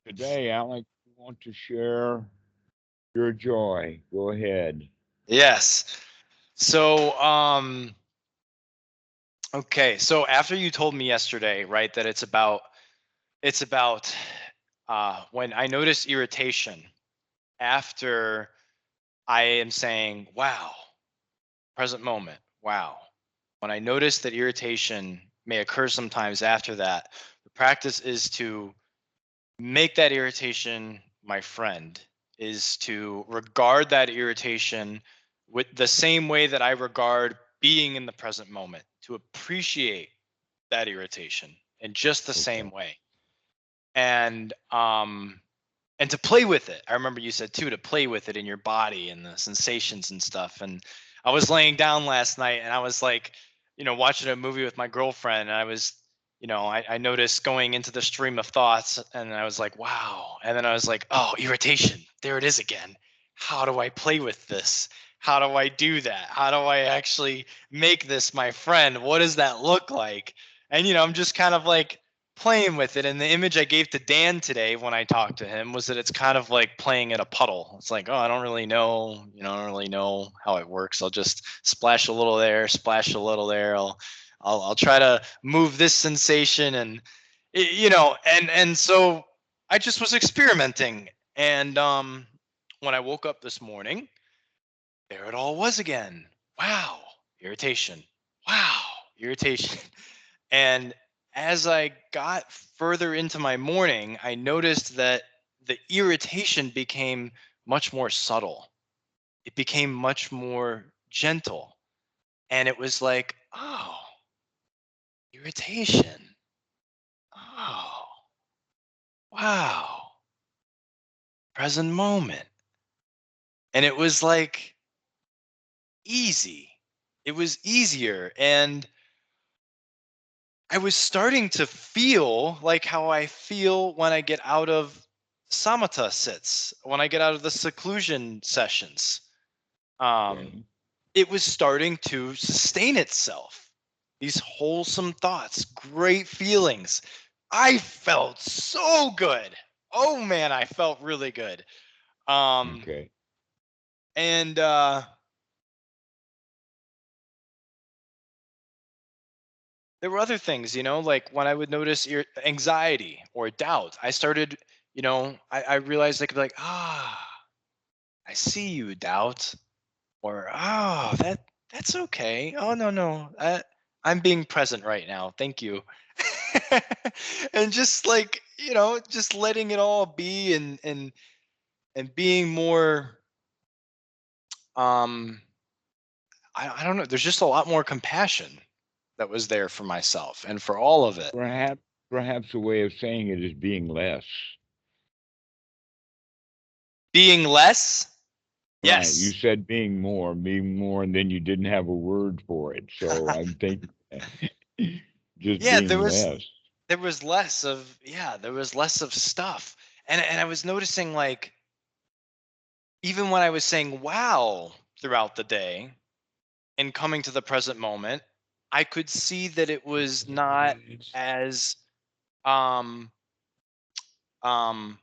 Today, Alex, you want to share your joy. Go ahead. Yes. So, okay. So after you told me yesterday, right, that it's about when I notice irritation after I am saying, wow, present moment, wow. When I notice that irritation may occur sometimes after that, the practice is to make that irritation my friend, is to regard that irritation with the same way that I regard being in the present moment, to appreciate that irritation in just the Okay. same way. And to play with it. I remember you said too, to play with it in your body and the sensations and stuff. And I was laying down last night and I was like, watching a movie with my girlfriend, and I was, I noticed going into the stream of thoughts, and I was like, wow. And then I was like, oh, irritation, there it is again. How do I play with this? How do I do that? How do I actually make this my friend? What does that look like? And I'm just kind of like playing with it. And the image I gave to Dan today when I talked to him was that it's kind of like playing in a puddle. It's like, oh, I don't really know, I don't really know how it works. I'll just splash a little there, splash a little there. I'll try to move this sensation, and and so I just was experimenting. And when I woke up this morning, there it all was again. Wow, irritation. Wow, irritation. And as I got further into my morning, I noticed that the irritation became much more subtle. It became much more gentle. And it was like, oh, irritation. Oh, wow, present moment. And it was like easy. It was easier. And I was starting to feel like how I feel when I get out of samatha sits, when I get out of the seclusion sessions. Um, Okay. it was starting to sustain itself. These wholesome thoughts, great feelings. I felt so good. Oh man, I felt really good. Um, Okay. and there were other things, like when I would notice anxiety or doubt, I started, I realized I could be like, I see you, doubt, or that's okay. Oh no, no, I'm being present right now. Thank you. And just like, just letting it all be, and being more, um, I don't know. There's just a lot more compassion that was there for myself and for all of it. Perhaps, perhaps a way of saying it is being less. Being less, Right. You yes. said being more, and then you didn't have a word for it. So I'm thinking just Yeah, being less. there was less of stuff. And I was noticing, like, even when I was saying wow throughout the day and coming to the present moment, I could see that it was not as um um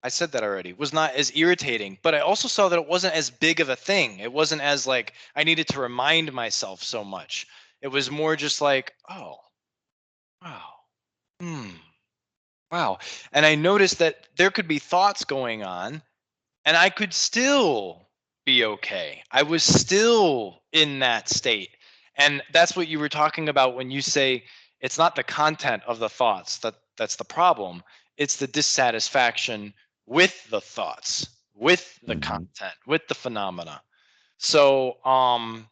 I said that already, was not as irritating, but I also saw that it wasn't as big of a thing. It wasn't as like I needed to remind myself so much. It was more just like, oh, wow. Hmm. Wow. And I noticed that there could be thoughts going on and I could still be okay. I was still in that state. And that's what you were talking about when you say it's not the content of the thoughts that's the problem. It's the dissatisfaction with the thoughts, with the Hmm. content, with the phenomena. So I'm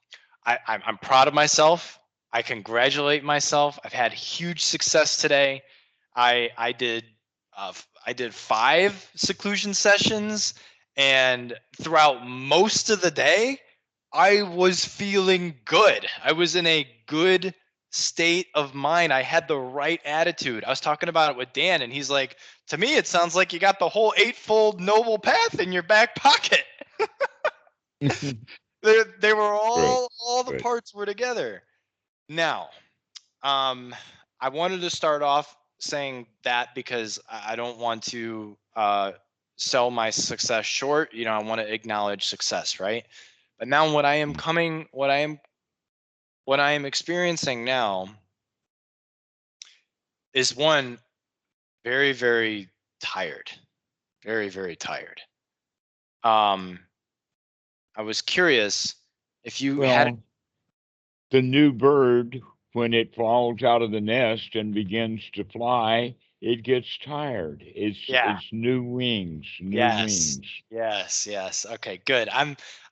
proud of myself. I congratulate myself. I've had huge success today. I did 5 seclusion sessions, and throughout most of the day, I was feeling good. I was in a good state of mind. I had the right attitude. I was talking about it with Dan, and he's like, "To me, it sounds like you got the whole eightfold noble path in your back pocket." They were Great. all the Great. parts were together. Now, um, I wanted to start off. saying that because I don't want to sell my success short. You know, I want to acknowledge success, right? But now what I am experiencing now is one, very, very tired. Very, very tired. Um, I was curious if you had. Well, the new bird, when it falls out of the nest and begins to fly, it gets tired. Yeah. It's new wings, new Yes. wings. Yes. Yes. Okay. Good.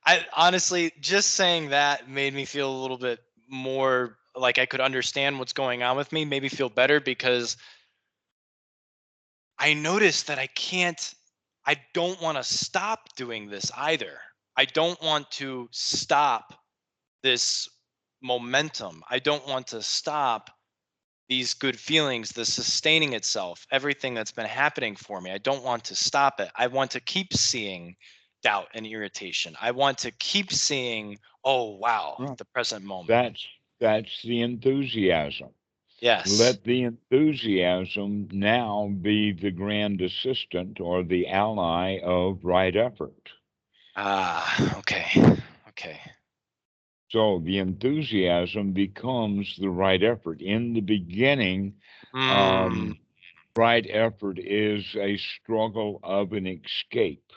I honestly, just saying that made me feel a little bit more like I could understand what's going on with me. Made me feel better because I noticed that I don't want to stop doing this either. I don't want to stop this momentum. I don't want to stop these good feelings, the sustaining itself, everything that's been happening for me. I don't want to stop it. I want to keep seeing doubt and irritation. I want to keep seeing, oh, wow, Right. the present moment. That's the enthusiasm. Yes. Let the enthusiasm now be the grand assistant or the ally of right effort. Ah, okay. Okay. So the enthusiasm becomes the right effort. In the beginning, Mm, um, right effort is a struggle of an escape.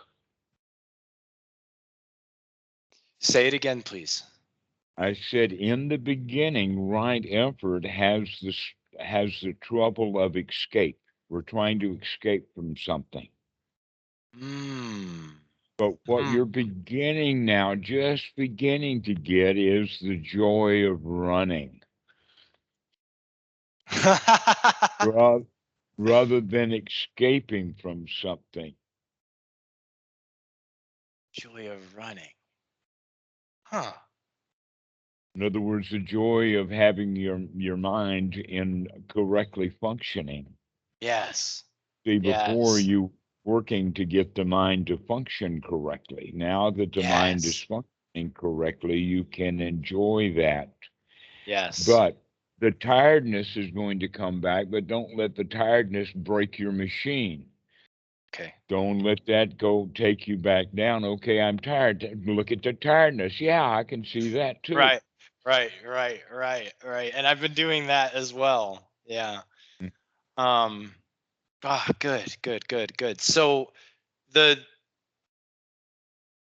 say it again, please. I said in the beginning, right effort has the trouble of escape. We're trying to escape from something. Mm. But what Mm. you're beginning now, just beginning to get, is the joy of running rather, rather than escaping from something. Joy of running. Huh. In other words, the joy of having your mind in correctly functioning. Yes. See, before Yes. you working to get the mind to function correctly. Now that the mind is Yes. functioning correctly, you can enjoy that. Yes. But the tiredness is going to come back, but don't let the tiredness break your machine. Okay. Don't let that go take you back down. Okay, I'm tired. Look at the tiredness. Yeah, I can see that too. Right. Right. Right. Right. Right. And I've been doing that as well. Yeah. Um. Ah. Good. Good. Good. Good. So the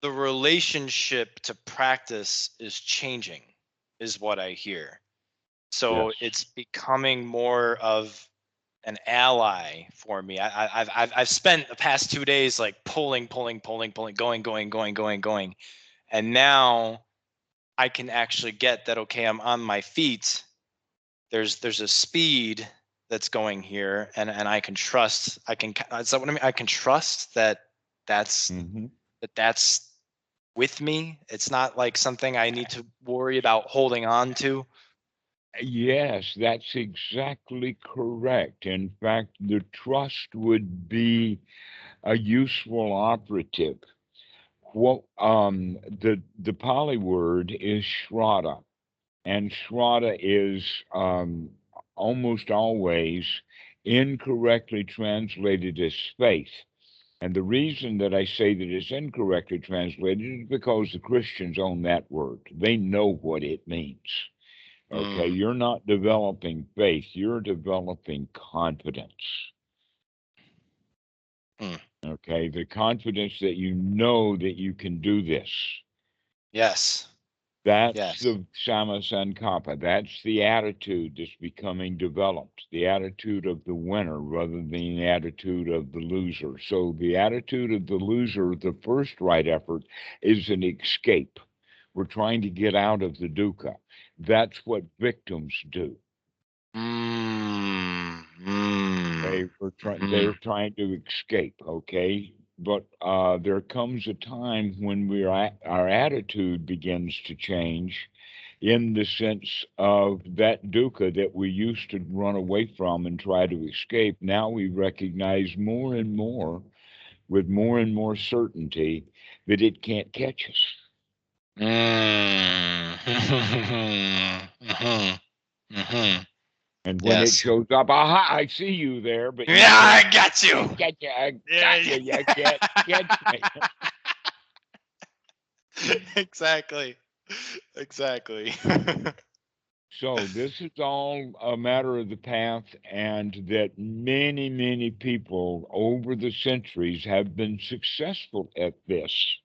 the relationship to practice is changing, is what I hear. So Yes. it's becoming more of an ally for me. I've spent the past 2 days like pulling, going, and now I can actually get that. Okay, I'm on my feet. There's a speed that's going here, and I can trust. I can. Is that what I mean? I can trust that that's Hmm. that's with me. It's not like something I need to worry about holding on to. Yes, that's exactly correct. In fact, the trust would be a useful operative. What the Pali word is shraddha, and shraddha is almost always incorrectly translated as faith. And the reason that I say that it's incorrectly translated is because the Christians own that word. They know what it means. Okay, Mm, you're not developing faith, you're developing confidence. mm, Okay, the confidence that you know that you can do this. yes. That's Yes. the Sama Sankappa. That's the attitude that's becoming developed, the attitude of the winner rather than the attitude of the loser. So, the attitude of the loser, the first right effort, is an escape. We're trying to get out of the dukkha. That's what victims do. Mm, mm, They're mm, trying to escape, okay? But there comes a time when our attitude begins to change in the sense of that dukkha that we used to run away from and try to escape. Now we recognize more and more, with more and more certainty, that it can't catch us. mm. Mhm, mhm. And when it Yes. shows up, aha, I see you there, but Yeah, you I can't got you. get you. I got Yeah. you. You can't catch me. Exactly. Exactly. So this is all a matter of the path, and that many, many people over the centuries have been successful at this.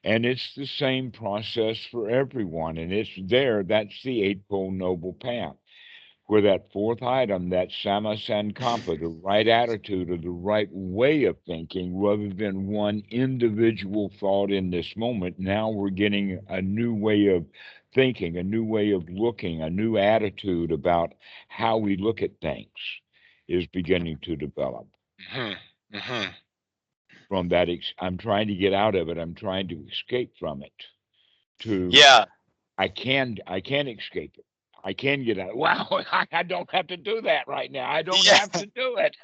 And it's the same process for everyone. And it's there. That's the Eightfold Noble Path, where that fourth item, that sama sankalpa, the right attitude or the right way of thinking, rather than one individual thought in this moment. Now we're getting a new way of thinking, a new way of looking, a new attitude about how we look at things is beginning to develop. Hmm. Hmm. From that, I'm trying to get out of it. I'm trying to escape from it. To Yeah. I can escape it. I can get out. Wow, I don't have to do that right now. I don't Yeah. have to do it.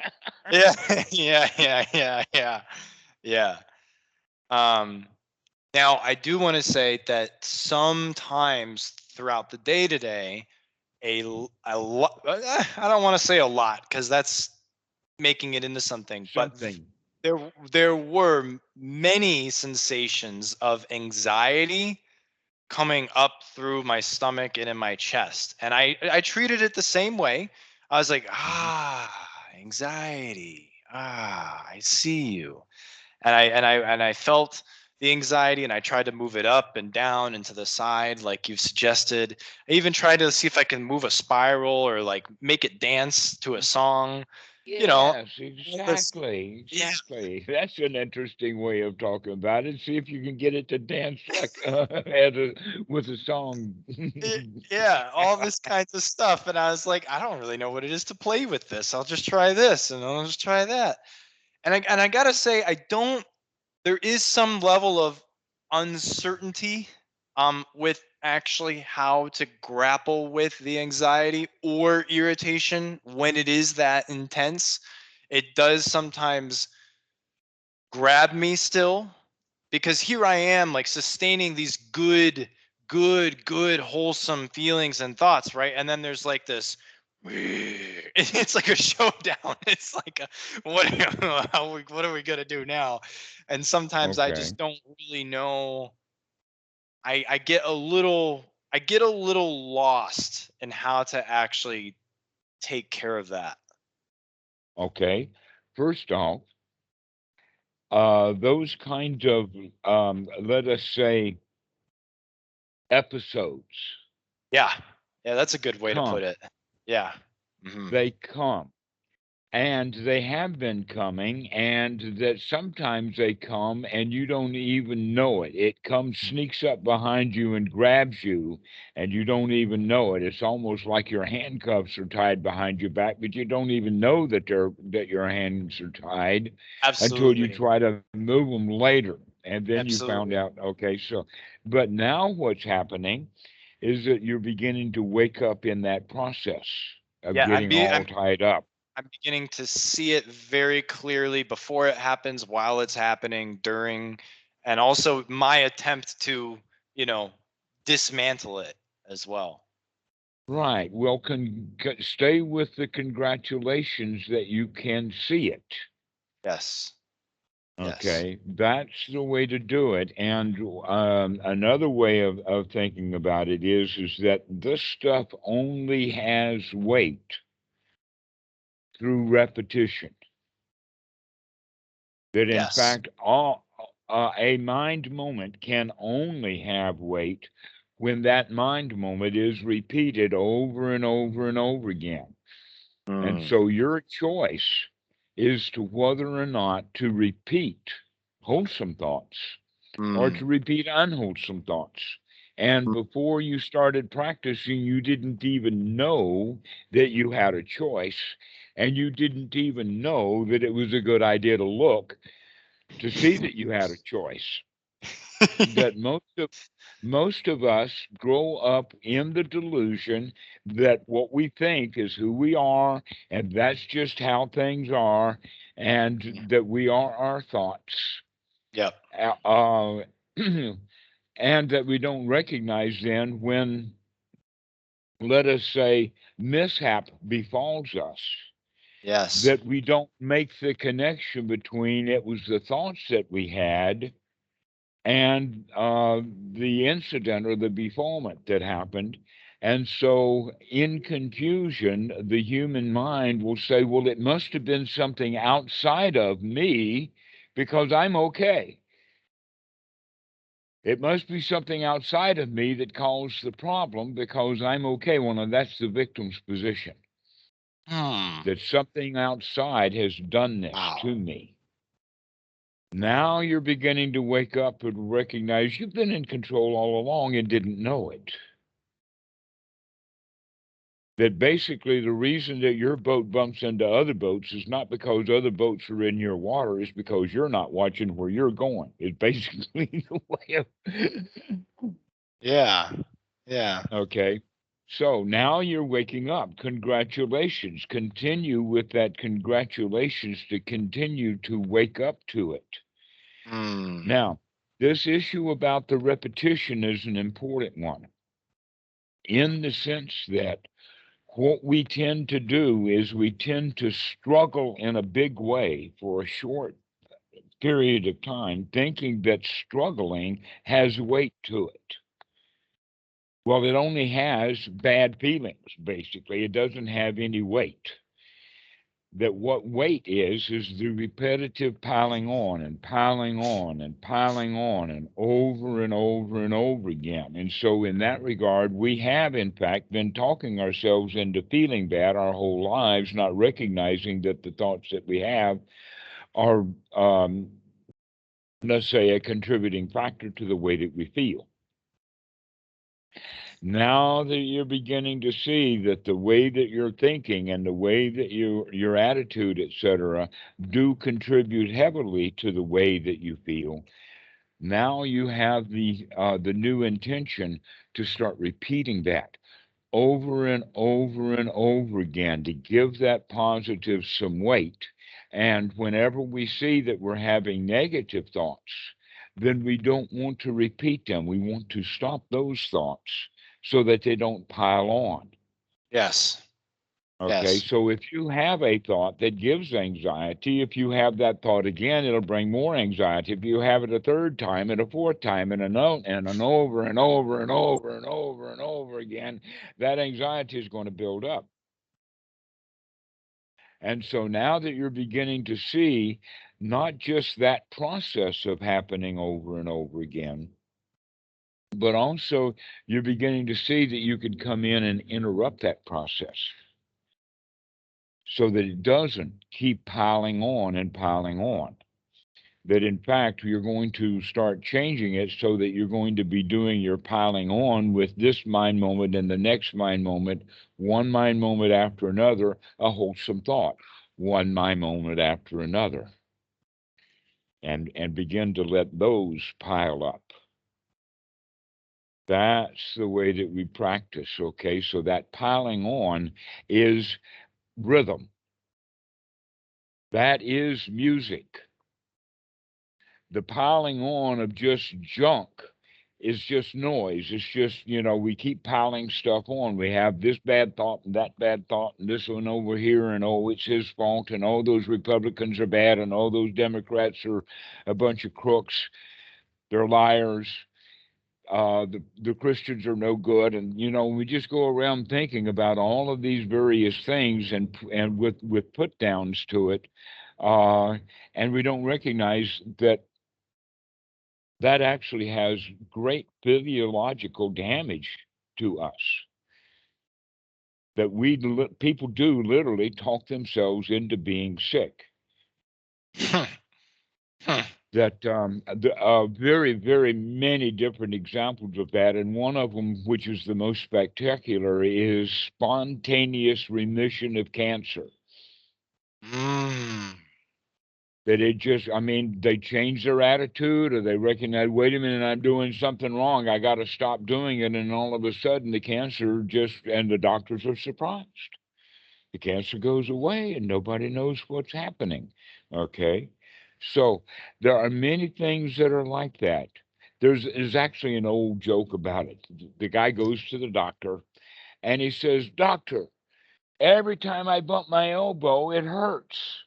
Yeah. Yeah. Yeah. Yeah. Yeah. Yeah. Um, Now, I do want to say that sometimes throughout the day today, a lot, I don't want to say a lot because that's making it into something, but Something. there were many sensations of anxiety coming up through my stomach and in my chest. And I treated it the same way. I was like, Mhm. anxiety. I see you. And I felt the anxiety, and I tried to move it up and down and to the side like you've suggested. I even tried to see if I can move a spiral or like make it dance to a song, you know. Yes, All this, exactly, yeah, exactly. That's an interesting way of talking about it. See if you can get it to dance like with a song. yeah, all this kinds of stuff. And I was like, I don't really know what it is to play with this. I'll just try this and I'll just try that. And I gotta say, I don't there is some level of uncertainty with actually how to grapple with the anxiety or irritation when it is that intense. It does sometimes grab me still, because here I am like sustaining these good wholesome feelings and thoughts, right? And then there's like this it's like a showdown. It's like what what are we gonna do now? And sometimes I Okay. just don't really know. I get a little lost in how to actually take care of that. Okay. First off, those kind of, let us say, episodes Yeah, yeah, that's a good way to put come. it. Yeah. Hmm. They come. And they have been coming, and that sometimes they come and you don't even know it. It comes, sneaks up behind you and grabs you, and you don't even know it. It's almost like your handcuffs are tied behind your back, but you don't even know that your hands are tied until you Absolutely. try to move them later. And then you found Absolutely. out, okay, so, but now what's happening is that you're beginning to wake up in that process of Yeah, getting all tied up. I'm beginning to see it very clearly before it happens, while it's happening, during, and also my attempt to, you know, dismantle it as well. Right. Well, stay with the congratulations that you can see it. Yes. Yes. Okay. That's the way to do it. And another way of thinking about it is that this stuff only has weight through repetition. That in Yes. fact, a mind moment can only have weight when that mind moment is repeated over and over and over again. And Mm. so your choice is to whether or not to repeat wholesome thoughts or to Mm. repeat unwholesome thoughts. And before you started practicing, you didn't even know that you had a choice, and you didn't even know that it was a good idea to look to see that you had a choice. That most of us grow up in the delusion that what we think is who we are, and that's just how things are, and that we are our thoughts. Yep. Uh, and that we don't recognize then when let us say, mishap befalls us, Yes. that we don't make the connection between it was the thoughts that we had and the incident or the befallment that happened. And so, in confusion, the human mind will say, well, it must have been something outside of me because I'm okay. It must be something outside of me that caused the problem because I'm okay. Well, now that's the victim's position, Hmm. that something outside has done this to Wow. me. Now you're beginning to wake up and recognize you've been in control all along and didn't know it. That basically the reason that your boat bumps into other boats is not because other boats are in your water, it's because you're not watching where you're going. It's basically the way of. Yeah. Yeah. Okay. So now you're waking up. Congratulations. Continue with that congratulations to continue to wake up to it. Hmm. Now, this issue about the repetition is an important one in the sense that what we tend to do is we tend to struggle in a big way for a short period of time, thinking that struggling has weight to it. Well, it only has bad feelings, basically. It doesn't have any weight. That what weight is the repetitive piling on and piling on and piling on and over again. And so, in that regard, we have, in fact, been talking ourselves into feeling bad our whole lives, not recognizing that the thoughts that we have are, let's say, a contributing factor to the way that we feel. Now that you're beginning to see that the way that you're thinking and the way that your attitude, etc., do contribute heavily to the way that you feel, now you have the new intention to start repeating that over and over and over again to give that positive some weight. And whenever we see that we're having negative thoughts, then we don't want to repeat them. We want to stop those thoughts so that they don't pile on. Yes. Okay, Yes. so if you have a thought that gives anxiety, if you have that thought again, it'll bring more anxiety. If you have it a third time and a fourth time and an over and over and over and over and over again, that anxiety is going to build up. And so now that you're beginning to see not just that process of happening over and over again, but also you're beginning to see that you could come in and interrupt that process so that it doesn't keep piling on and piling on. That in fact, you're going to start changing it so that you're going to be doing your piling on with this mind moment and the next mind moment, one mind moment after another, a wholesome thought, one mind moment after another, and begin to let those pile up. That's the way that we practice, okay? So that piling on is rhythm. That is music. The piling on of just junk is just noise. It's just, we keep piling stuff on. We have this bad thought and that bad thought and this one over here, and oh, it's his fault, and all those Republicans are bad, and all those Democrats are a bunch of crooks. They're liars. The Christians are no good, and we just go around thinking about all of these various things and with put downs to it, uh, and we don't recognize that that actually has great physiological damage to us. That people do literally talk themselves into being sick. Hmm. Hmm. That there are very, very many different examples of that, and one of them, which is the most spectacular, is spontaneous remission of cancer. Mm. That it just, I mean, they change their attitude or they recognize, wait a minute, I'm doing something wrong. I got to stop doing it. And all of a sudden, the cancer just, and the doctors are surprised. The cancer goes away and nobody knows what's happening. Okay. So there are many things that are like that. There's actually an old joke about it. The guy goes to the doctor And he says, "Doctor, every time I bump my elbow, it hurts.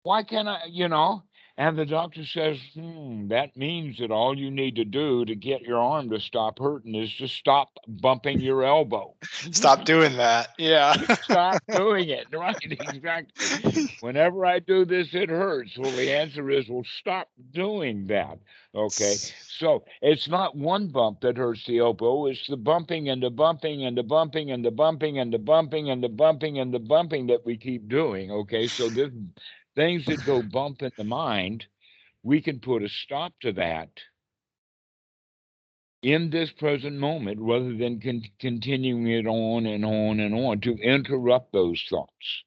Why can't I, you know?" And the doctor says, that means that all you need to do to get your arm to stop hurting is to stop bumping your elbow. Stop doing that. Yeah. Stop doing it. Right, exactly. Whenever I do this, it hurts. Well, the answer is, well, stop doing that. Okay. So it's not one bump that hurts the elbow, it's the bumping and the bumping and the bumping and the bumping and the bumping and the bumping and the bumping that we keep doing. Okay. So this things that go bump in the mind, we can put a stop to that in this present moment rather than continuing it on and on and on to interrupt those thoughts.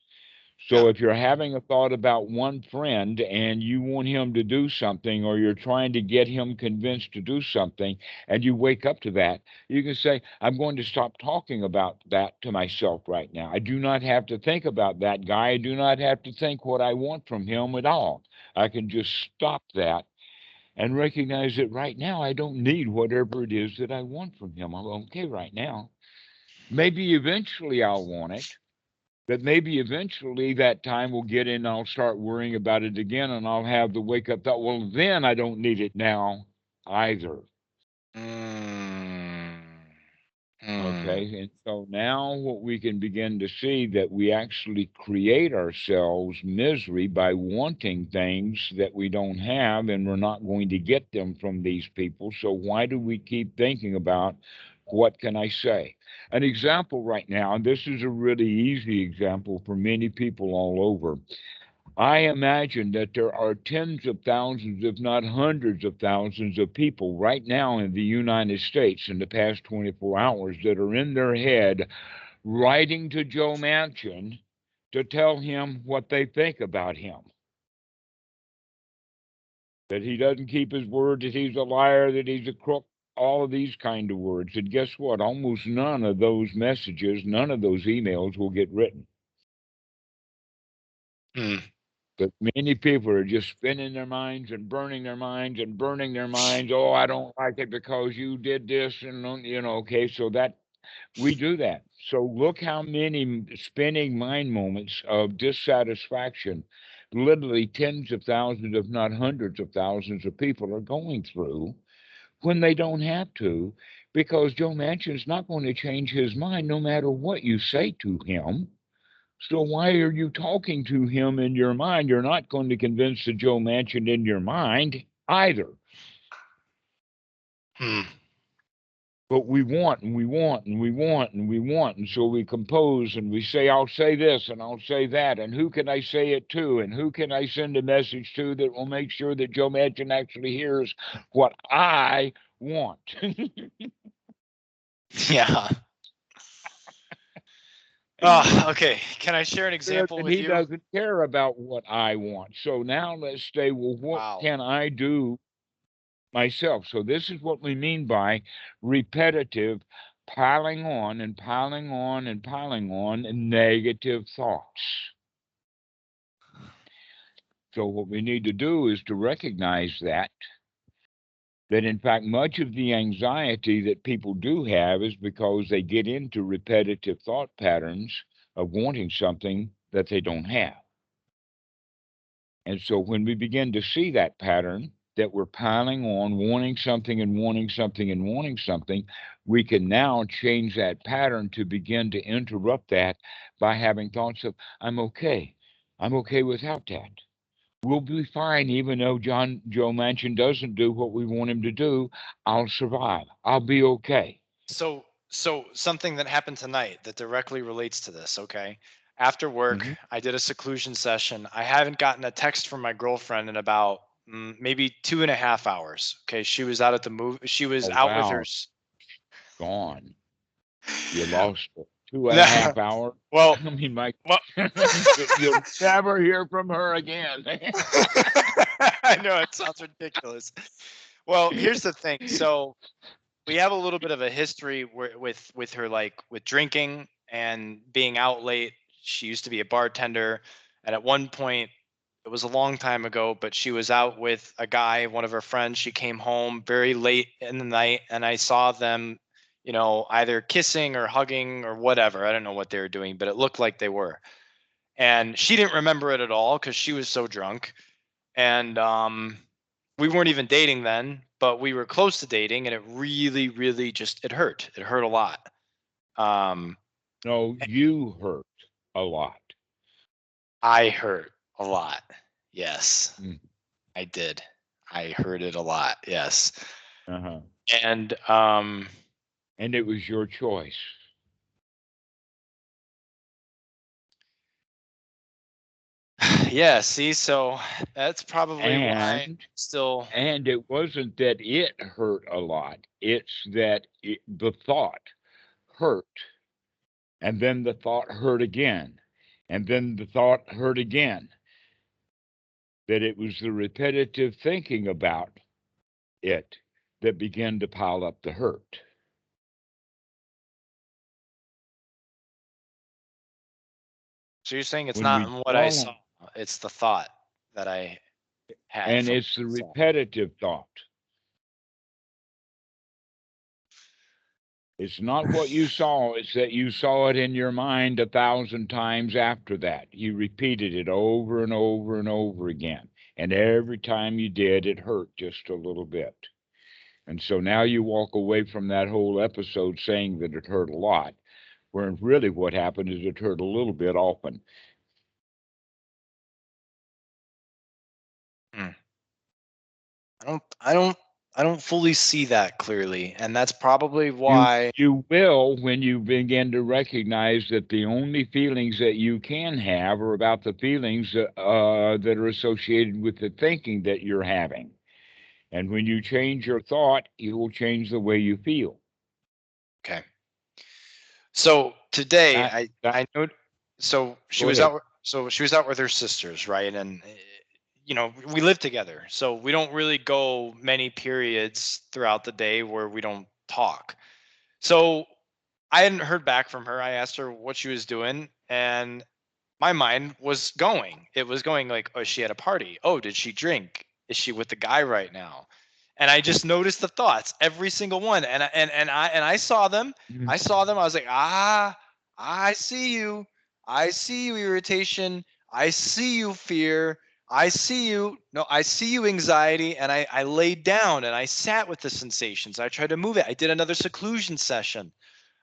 So Yeah. if you're having a thought about one friend and you want him to do something, or you're trying to get him convinced to do something, and you wake up to that, you can say, "I'm going to stop talking about that to myself right now. I do not have to think about that guy. I do not have to think what I want from him at all. I can just stop that and recognize that right now I don't need whatever it is that I want from him. I'm okay right now. Maybe eventually I'll want it, but maybe eventually that time will get in and I'll start worrying about it again, and I'll have the wake up thought, well, then I don't need it now either." Mm. Okay. And so now what we can begin to see that we actually create ourselves misery by wanting things that we don't have, and we're not going to get them from these people. So why do we keep thinking about what can I say? An example right now, and this is a really easy example for many people all over. I imagine that there are tens of thousands, if not hundreds of thousands of people right now in the United States in the past 24 hours that are in their head writing to Joe Manchin to tell him what they think about him. That he doesn't keep his word, that he's a liar, that he's a crook, all of these kind of words. And guess what? Almost none of those messages, none of those emails will get written. Mm. But many people are just spinning their minds and burning their minds and burning their minds. "Oh, I don't like it because you did this," and okay, so that we do that. So look how many spinning mind moments of dissatisfaction, literally tens of thousands, if not hundreds of thousands of people are going through when they don't have to, because Joe Manchin's not going to change his mind no matter what you say to him. So why are you talking to him in your mind? You're not going to convince the Joe Manchin in your mind either. Mm. But we want and we want and we want and we want. And so we compose and we say, "I'll say this and I'll say that. And who can I say it to? And who can I send a message to that will make sure that Joe Manchin actually hears what I want?" Yeah. Oh, okay. Can I share an Says example that with he you? doesn't care about what I want. So now let's say, well, what Wow. can I do myself? So this is what we mean by repetitive piling on and piling on and piling on negative thoughts. So what we need to do is to recognize that in fact much of the anxiety that people do have is because they get into repetitive thought patterns of wanting something that they don't have. And so when we begin to see that pattern, that we're piling on, wanting something and wanting something and wanting something, we can now change that pattern to begin to interrupt that by having thoughts of, "I'm okay. I'm okay without that. We'll be fine even though Joe Manchin doesn't do what we want him to do. I'll survive. I'll be okay." So something that happened tonight that directly relates to this, okay? After work, Mhm. I did a seclusion session. I haven't gotten a text from my girlfriend in about maybe 2.5 hours. Okay. She was out at the movie. She was Oh, out with her. wow. Gone. You lost it. 2.5 hours. Well, I mean, Mike, well, you'll never hear from her again. I know it sounds ridiculous. Well, here's the thing. So we have a little bit of a history with her, like with drinking and being out late. She used to be a bartender, and at one point, it was a long time ago, but she was out with a guy, one of her friends. She came home very late in the night, and I saw them, either kissing or hugging or whatever. I don't know what they were doing, but it looked like they were. And she didn't remember it at all because she was so drunk. And we weren't even dating then, but we were close to dating, and it really, really just it hurt. It hurt a lot. Um, No, you hurt a lot. I hurt a lot. Yes, Mm. I did. I hurt it a lot. Yes. Uh-huh. And And it was your choice. yeah, see, so that's probably why And still and it wasn't that it hurt a lot. It's that the thought hurt, and then the thought hurt again, and then the thought hurt again. That it was the repetitive thinking about it that began to pile up the hurt. so you're saying it's When not we in what I dwell saw, on, it's the thought that I had and from it's the what I saw. repetitive thought. It's not what you saw, it's that you saw it in your mind 1,000 times after that. You repeated it over and over and over again. And every time you did, it hurt just a little bit. And so now you walk away from that whole episode saying that it hurt a lot, where really what happened is it hurt a little bit often. Hmm. I don't fully see that clearly, and that's probably You why. you will when you begin to recognize that the only feelings that you can have are about the feelings that are associated with the thinking that you're having. And when you change your thought, you will change the way you feel. Okay. So today That that I know so she Go was ahead. out she was out with her sisters, right? And we live together. So we don't really go many periods throughout the day where we don't talk. So I hadn't heard back from her. I asked her what she was doing, and my mind was going. It was going like, oh, she had a party. Oh, did she drink? Is she with the guy right now? And I just noticed the thoughts, every single one. And I saw them. Mhm. I saw them. I was like, I see you. I see you, irritation. I see you, fear. I see you. No, I see you, anxiety. And I laid down and I sat with the sensations. I tried to move it. I did another seclusion session.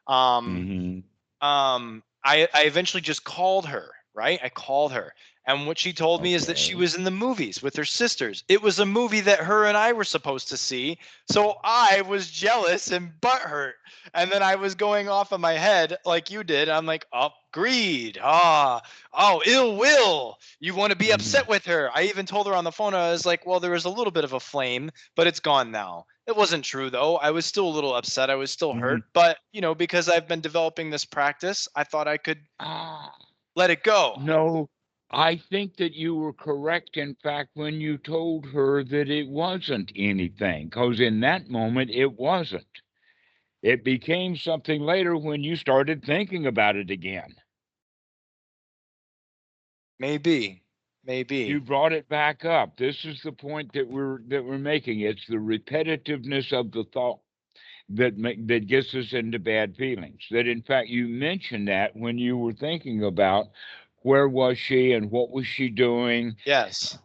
Um, Mhm. I eventually just called her, right? I called her. And what she told me is that she Okay. was in the movies with her sisters. It was a movie that her and I were supposed to see. So I was jealous and butthurt. And then I was going off in my head like you did. I'm like, oh, greed. Oh, ill will. You want to be Mhm. upset with her. I even told her on the phone, I was like, well, there was a little bit of a flame, but it's gone now. It wasn't true though. I was still a little upset. I was still hurt, Mhm. but because I've been developing this practice, I thought I could Ah, let it go. no, I think that you were correct, in fact, when you told her that it wasn't anything, because in that moment it wasn't. It became something later when you started thinking about it again. Maybe, maybe. You brought it back up. This is the point that we're making. It's the repetitiveness of the thought that gets us into bad feelings. That in fact you mentioned that when you were thinking about where was she and what was she doing, Yes.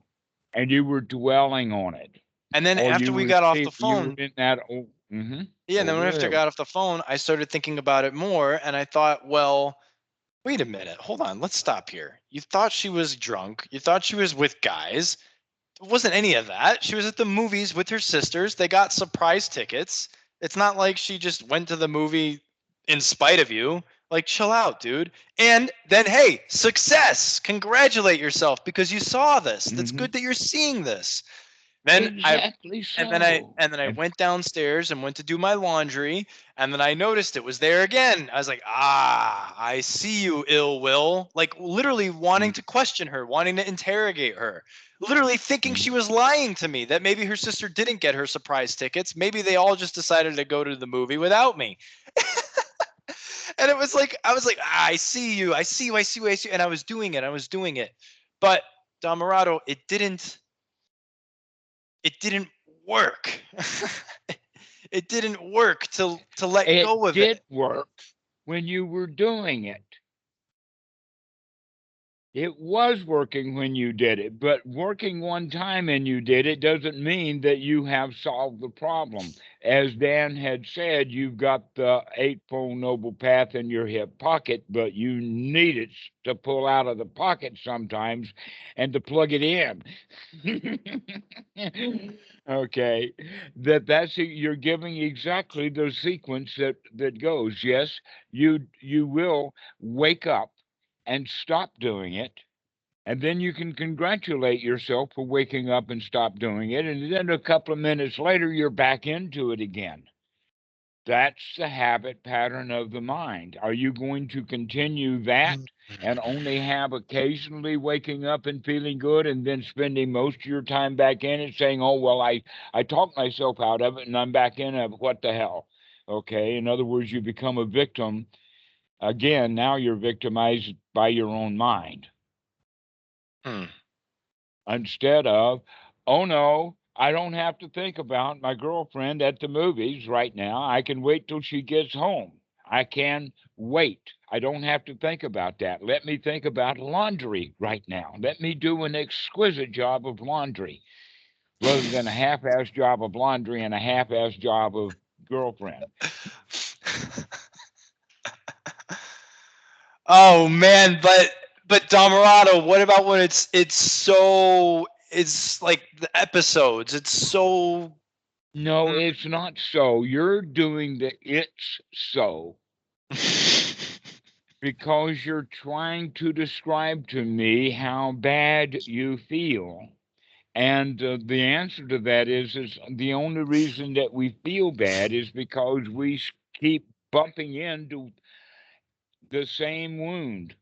and you were dwelling on it, And then or after you we were got off the seeing you were phone, in that. Oh, mm-hmm. yeah, and Go then after I ahead. got off the phone, I started thinking about it more and I thought, well, wait a minute. Hold on. Let's stop here. You thought she was drunk. You thought she was with guys. It wasn't any of that. She was at the movies with her sisters. They got surprise tickets. It's not like she just went to the movie in spite of you. Like, chill out, dude. And then, hey, success. Congratulate yourself because you saw this. That's Mm-hmm. good that you're seeing this. Then I Exactly and then I so. and then I And went downstairs and went to do my laundry, and then I noticed it was there again. I was like, I see you, ill will. Like literally wanting mm, to question her, wanting to interrogate her, literally thinking she mm, was lying to me, that maybe her sister didn't get her surprise tickets. Maybe they all just decided to go to the movie without me. And it was like I was like, I see you, I see you, I see you, I see you. And I was doing it. But Dhammarato, it didn't work. it didn't work to let It go of did it. work when you were doing it. It was working when you did it, but working one time and you did it doesn't mean that you have solved the problem. As Dan had said, you've got the Eightfold Noble Path in your hip pocket, but you need it to pull out of the pocket sometimes and to plug it in. Okay, you're giving exactly the sequence that goes. Yes, you will wake up and stop doing it. And then you can congratulate yourself for waking up and stop doing it. And then a couple of minutes later, you're back into it again. That's the habit pattern of the mind. Are you going to continue that and only have occasionally waking up and feeling good and then spending most of your time back in it saying, oh, well, I talked myself out of it and I'm back in it. What the hell? Okay. In other words, you become a victim. Again, now you're victimized by your own mind. Hmm. Instead of, oh no, I don't have to think about my girlfriend at the movies right now. I can wait till she gets home. I can wait. I don't have to think about that. Let me think about laundry right now. Let me do an exquisite job of laundry rather than a half assed job of laundry and a half assed job of girlfriend. Oh man, but Dhammarato, what about when it's like the episodes? It's so No, it's not so. You're doing the it's so because you're trying to describe to me how bad you feel. And the answer to that is the only reason that we feel bad is because we keep bumping into the same wound.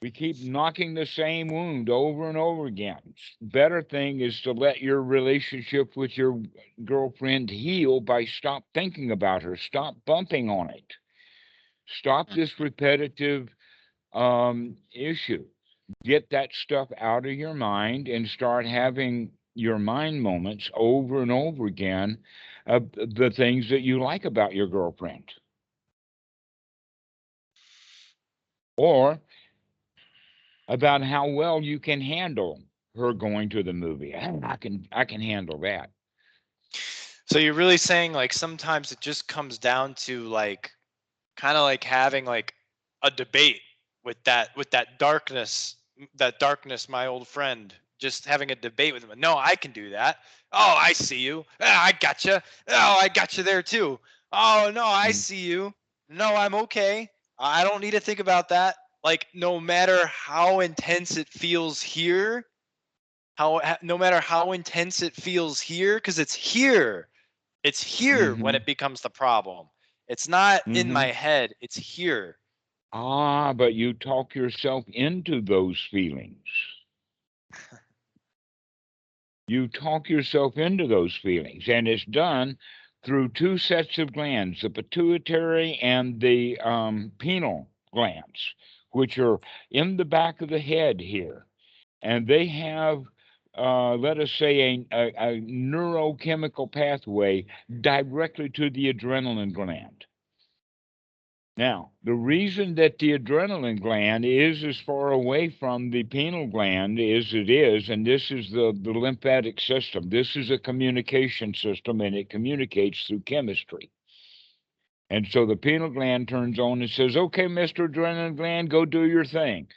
We keep knocking the same wound over and over again. Better thing is to let your relationship with your girlfriend heal by stop thinking about her, stop bumping on it, stop this repetitive issue. Get that stuff out of your mind and start having your mind moments over and over again of the things that you like about your girlfriend. Or about how well you can handle her going to the movie. I can handle that. so you're really saying like sometimes it just comes down to like kind of like having like a debate with that darkness, my old friend, just having a debate with him. No, I can do that. Oh, I see you. Ah, I gotcha. Oh, I gotcha there too. Oh no, I Mm, see you. No, I'm okay. I don't need to think about that. Like no matter how intense it feels here, no matter how intense it feels here, because it's here when mm-hmm. it becomes the problem. It's not in my Mm-hmm. head, it's here. Ah, but you talk yourself into those feelings. You talk yourself into those feelings, and it's done through two sets of glands, the pituitary and the pineal glands, which are in the back of the head here. And they have, let us say, a neurochemical pathway directly to the adrenaline gland. Now, the reason that the adrenaline gland is as far away from the pineal gland as it is, and this is the lymphatic system, this is a communication system and it communicates through chemistry. And so the pineal gland turns on and says, okay, Mr. Adrenaline gland, go do your thing.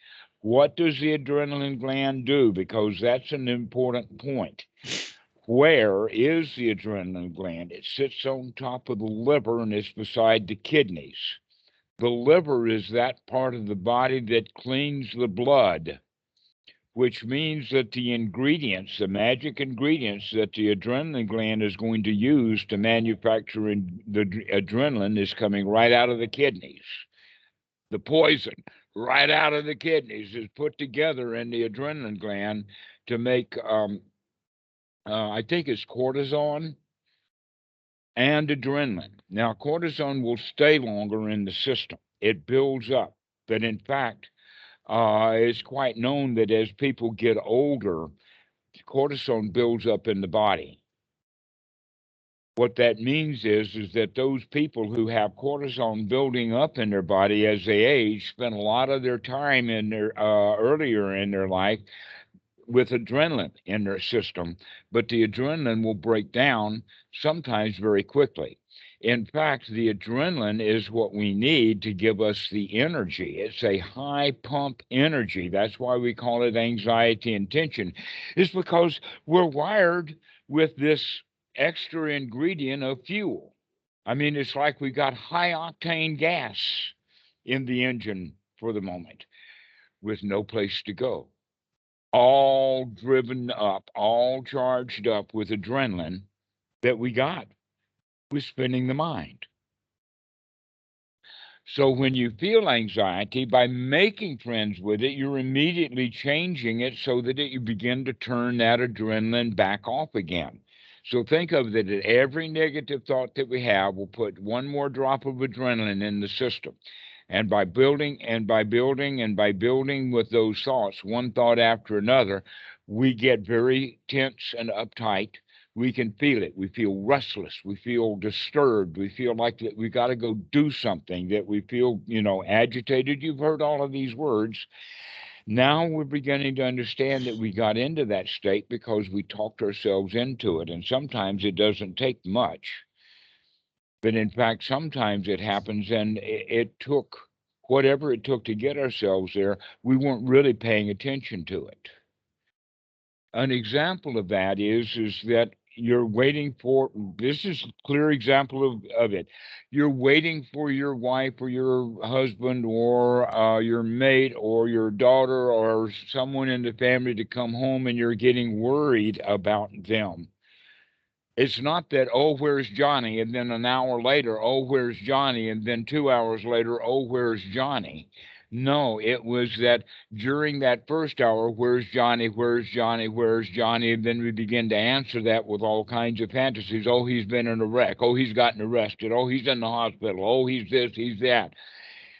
What does the adrenaline gland do? Because that's an important point. Where is the adrenaline gland? It sits on top of the liver and it's beside the kidneys. The liver is that part of the body that cleans the blood, which means that the ingredients, the magic ingredients that the adrenaline gland is going to use to manufacture the adrenaline is coming right out of the kidneys. The poison right out of the kidneys is put together in the adrenaline gland to make, I think it's cortisone and adrenaline. Now, cortisone will stay longer in the system, it builds up. But in fact, it's quite known that as people get older, cortisone builds up in the body. What that means is that those people who have cortisol building up in their body as they age spend a lot of their time in their earlier in their life with adrenaline in their system, but the adrenaline will break down sometimes very quickly. In fact, the adrenaline is what we need to give us the energy. It's a high pump energy. That's why we call it anxiety and tension. It's because we're wired with this extra ingredient of fuel. I mean, it's like we got high octane gas in the engine for the moment with no place to go, all driven up, all charged up with adrenaline that we got with spinning the mind. So when you feel anxiety, by making friends with it, you're immediately changing it so that you begin to turn that adrenaline back off again. So think of that every negative thought that we have will put one more drop of adrenaline in the system. And by building and by building and by building with those thoughts, one thought after another, we get very tense and uptight. We can feel it. We feel restless. We feel disturbed. We feel like that we got to go do something, that we feel, agitated. You've heard all of these words. Now we're beginning to understand that we got into that state because we talked ourselves into it. And sometimes it doesn't take much. But in fact, sometimes it happens and it took whatever it took to get ourselves there. We weren't really paying attention to it. An example of that is that you're waiting for, this is a clear example of it. You're waiting for your wife or your husband or your mate or your daughter or someone in the family to come home, and you're getting worried about them. It's not that, oh, where's Johnny? And then an hour later, oh, where's Johnny? And then 2 hours later, oh, where's Johnny? No, it was that during that first hour, where's Johnny? Where's Johnny? Where's Johnny? And then we begin to answer that with all kinds of fantasies. Oh, he's been in a wreck. Oh, he's gotten arrested. Oh, he's in the hospital. Oh, he's this, he's that.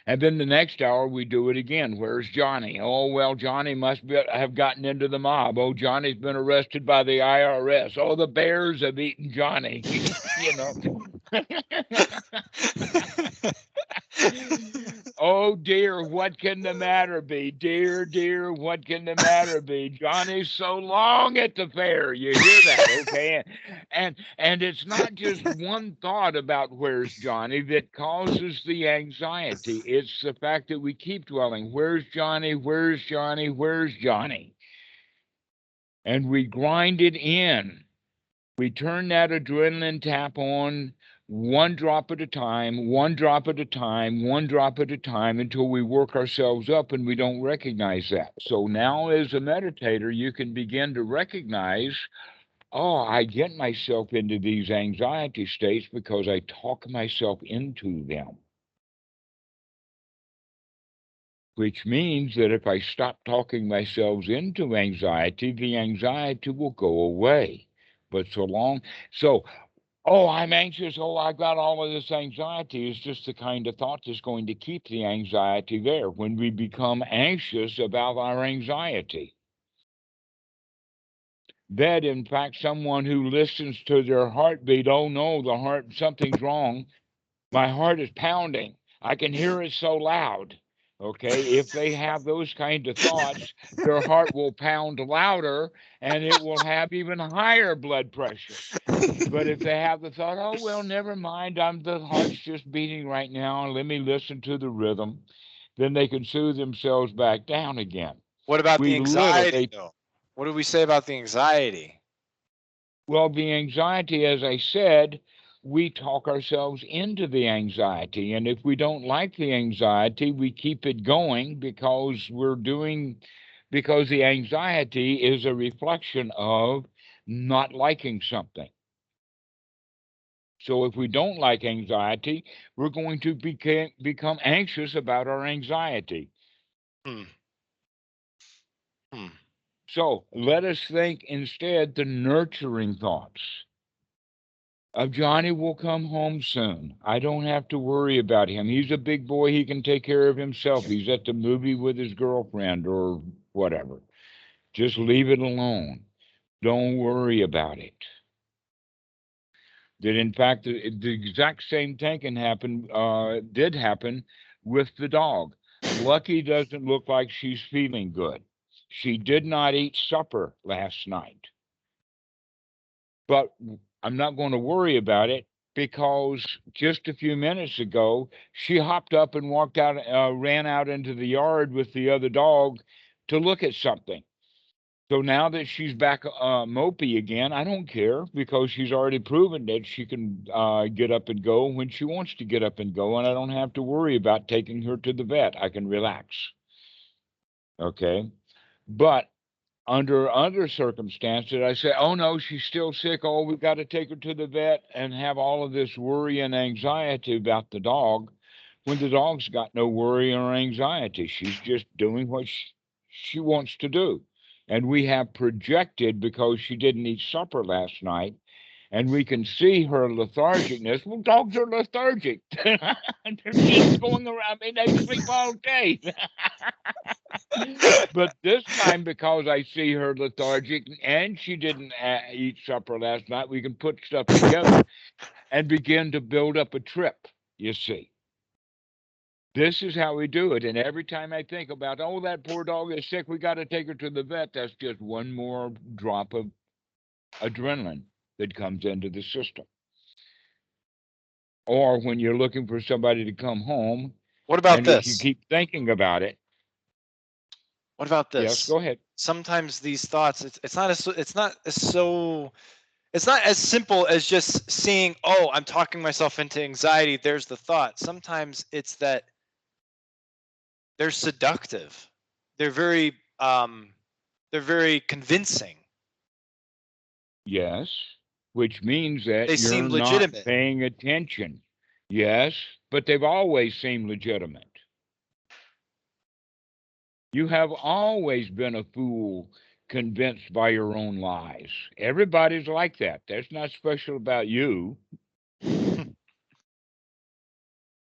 And then the next hour we do it again. Where's Johnny? Oh, well, Johnny must have gotten into the mob. Oh, Johnny's been arrested by the IRS. Oh, the bears have eaten Johnny. Oh, dear, what can the matter be? Dear, dear, what can the matter be? Johnny's so long at the fair. You hear that, okay? And it's not just one thought about where's Johnny that causes the anxiety. It's the fact that we keep dwelling. Where's Johnny? Where's Johnny? Where's Johnny? And we grind it in. We turn that adrenaline tap on one drop at a time, one drop at a time, one drop at a time until we work ourselves up and we don't recognize that. So now, as a meditator, you can begin to recognize, oh, I get myself into these anxiety states because I talk myself into them. Which means that if I stop talking myself into anxiety, the anxiety will go away. But so oh, I'm anxious. Oh, I got all of this anxiety. It's just the kind of thought that's going to keep the anxiety there when we become anxious about our anxiety. That, in fact, someone who listens to their heartbeat, oh no, the heart, something's wrong. My heart is pounding. I can hear it so loud. Okay, if they have those kind of thoughts, their heart will pound louder and it will have even higher blood pressure. But if they have the thought, oh, well, never mind, the heart's just beating right now, let me listen to the rhythm, then they can soothe themselves back down again. What about the We anxiety, literally, though? What do we say about the anxiety? well, the anxiety, as I said, we talk ourselves into the anxiety. And if we don't like the anxiety, we keep it going because the anxiety is a reflection of not liking something. So if we don't like anxiety, we're going to become anxious about our anxiety. Hmm. Hmm. So let us think instead the nurturing thoughts of Johnny will come home soon. I don't have to worry about him. He's a big boy. He can take care of himself. He's at the movie with his girlfriend or whatever. Just leave it alone. Don't worry about it. That in fact, the exact same thing can happen, did happen with the dog. Lucky doesn't look like she's feeling good. She did not eat supper last night, but I'm not going to worry about it because just a few minutes ago, she hopped up and walked out, ran out into the yard with the other dog to look at something. So now that she's back mopey again, I don't care because she's already proven that she can get up and go when she wants to get up and go, and I don't have to worry about taking her to the vet. I can relax. Okay. But under other circumstances, I say, oh no, she's still sick. Oh, we've got to take her to the vet and have all of this worry and anxiety about the dog when the dog's got no worry or anxiety. She's just doing what she wants to do. And we have projected because she didn't eat supper last night and we can see her lethargicness. Well, dogs are lethargic. They're just going around. I mean, they sleep all day. But this time, because I see her lethargic and she didn't eat supper last night, we can put stuff together and begin to build up a trip, you see. This is how we do it. And every time I think about, oh, that poor dog is sick, we got to take her to the vet, that's just one more drop of adrenaline that comes into the system. Or when you're looking for somebody to come home, What about and if you this? keep thinking about it, What about yes, this? go ahead. Sometimes these thoughts, it's not as it's not as simple as just seeing, oh, I'm talking myself into anxiety. There's the thought. Sometimes it's that they're seductive. They're very convincing. Yes, which means that They seem you're not legitimate. paying attention. Yes, but they've always seemed legitimate. You have always been a fool convinced by your own lies. Everybody's like that. That's not special about you.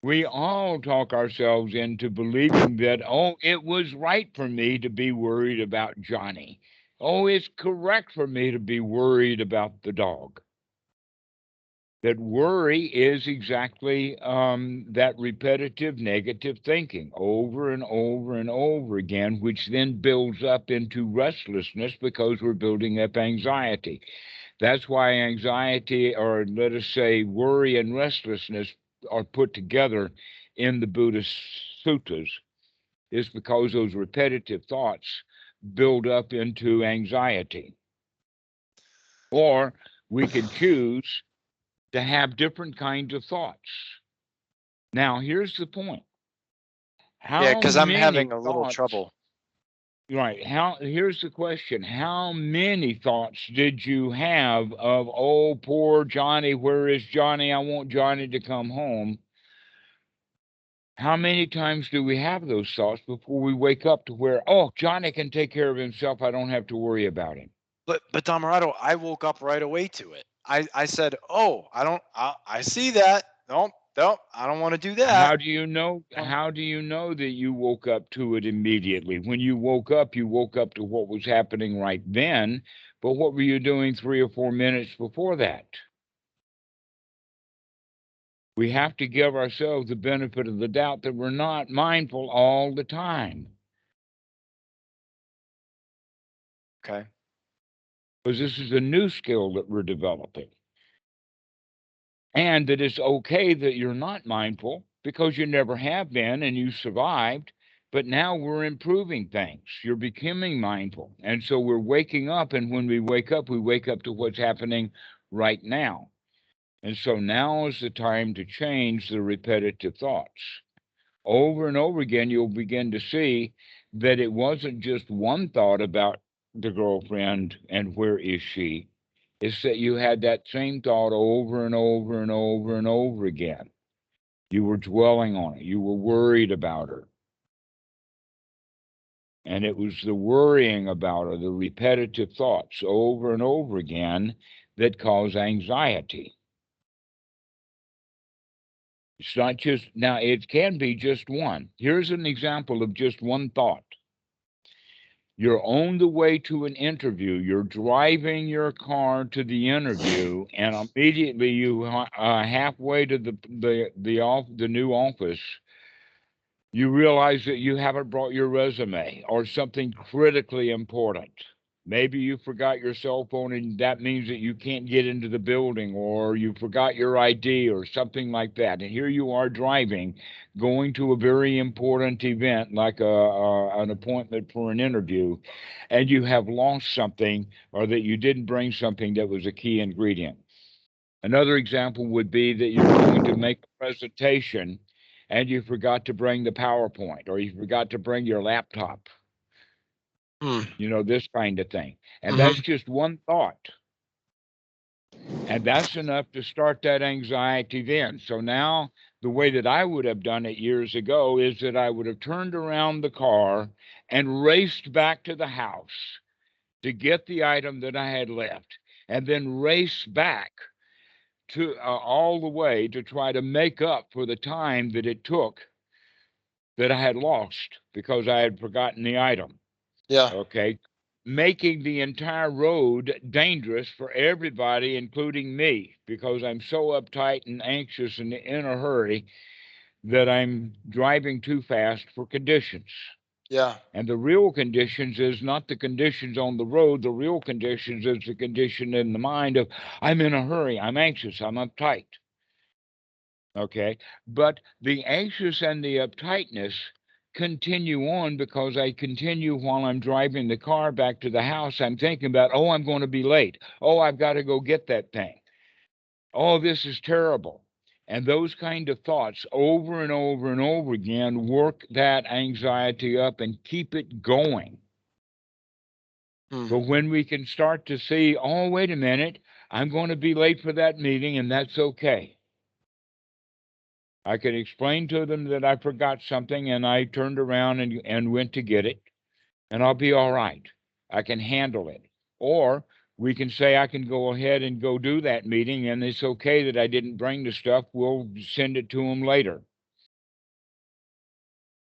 We all talk ourselves into believing that, oh, it was right for me to be worried about Johnny. Oh, it's correct for me to be worried about the dog. That worry is exactly that repetitive negative thinking over and over and over again, which then builds up into restlessness because we're building up anxiety. That's why anxiety, or let us say worry and restlessness, are put together in the Buddhist suttas, is because those repetitive thoughts build up into anxiety. Or we can choose to have different kinds of thoughts. Now, here's the point. Yeah, How because I'm many having a little thoughts, trouble. right? Here's the question. How many thoughts did you have of, oh, poor Johnny, where is Johnny? I want Johnny to come home. How many times do we have those thoughts before we wake up to where, oh, Johnny can take care of himself. I don't have to worry about him. But Dhammarato, I woke up right away to it. I said, oh, I see that. Nope, nope, I don't want to do that. How do you know? How do you know that you woke up to it immediately? When you woke up to what was happening right then. But what were you doing 3 or 4 minutes before that? We have to give ourselves the benefit of the doubt that we're not mindful all the time. Okay. Because this is a new skill that we're developing. And that it's okay that you're not mindful because you never have been and you survived. But now we're improving things. You're becoming mindful. And so we're waking up. And when we wake up to what's happening right now. And so now is the time to change the repetitive thoughts. Over and over again, you'll begin to see that it wasn't just one thought about the girlfriend and where is she. It's that you had that same thought over and over and over and over again. You were dwelling on it. You were worried about her. And it was the worrying about her, the repetitive thoughts over and over again that cause anxiety. It's not just, now it can be just one. Here's an example of just one thought. You're on the way to an interview. You're driving your car to the interview, and immediately you halfway to the new office, you realize that you haven't brought your resume or something critically important. Maybe you forgot your cell phone, and that means that you can't get into the building, or you forgot your ID or something like that. And here you are driving, going to a very important event like an appointment for an interview, and you have lost something, or that you didn't bring something that was a key ingredient. Another example would be that you're going to make a presentation and you forgot to bring the PowerPoint, or you forgot to bring your laptop, Hmm. this kind of thing. And Mhm. that's just one thought. And that's enough to start that anxiety then. So now, the way that I would have done it years ago is that I would have turned around the car and raced back to the house to get the item that I had left, and then race back to all the way to try to make up for the time that it took that I had lost because I had forgotten the item. Yeah. Okay. Making the entire road dangerous for everybody, including me, because I'm so uptight and anxious and in a hurry that I'm driving too fast for conditions. Yeah. And the real conditions is not the conditions on the road. The real conditions is the condition in the mind of I'm in a hurry, I'm anxious, I'm uptight. Okay. But the anxious and the uptightness continue on because I continue while I'm driving the car back to the house. I'm thinking about, oh, I'm going to be late. Oh, I've got to go get that thing. Oh, this is terrible. And those kind of thoughts over and over and over again work that anxiety up and keep it going. Hmm. But when we can start to see, oh, wait a minute, I'm going to be late for that meeting, and that's okay. I could explain to them that I forgot something and I turned around and went to get it, and I'll be all right. I can handle it. Or we can say I can go ahead and go do that meeting, and it's okay that I didn't bring the stuff. We'll send it to them later.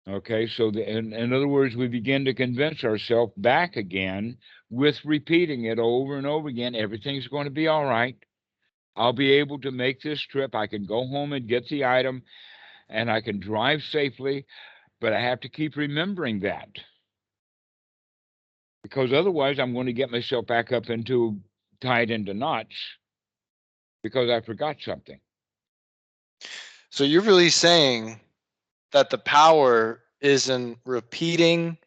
Okay, so in other words, we begin to convince ourselves back again with repeating it over and over again. Everything's going to be all right. I'll be able to make this trip. I can go home and get the item, and I can drive safely. But I have to keep remembering that, because otherwise I'm going to get myself back up into tied into knots because I forgot something. So you're really saying that the power is in repeating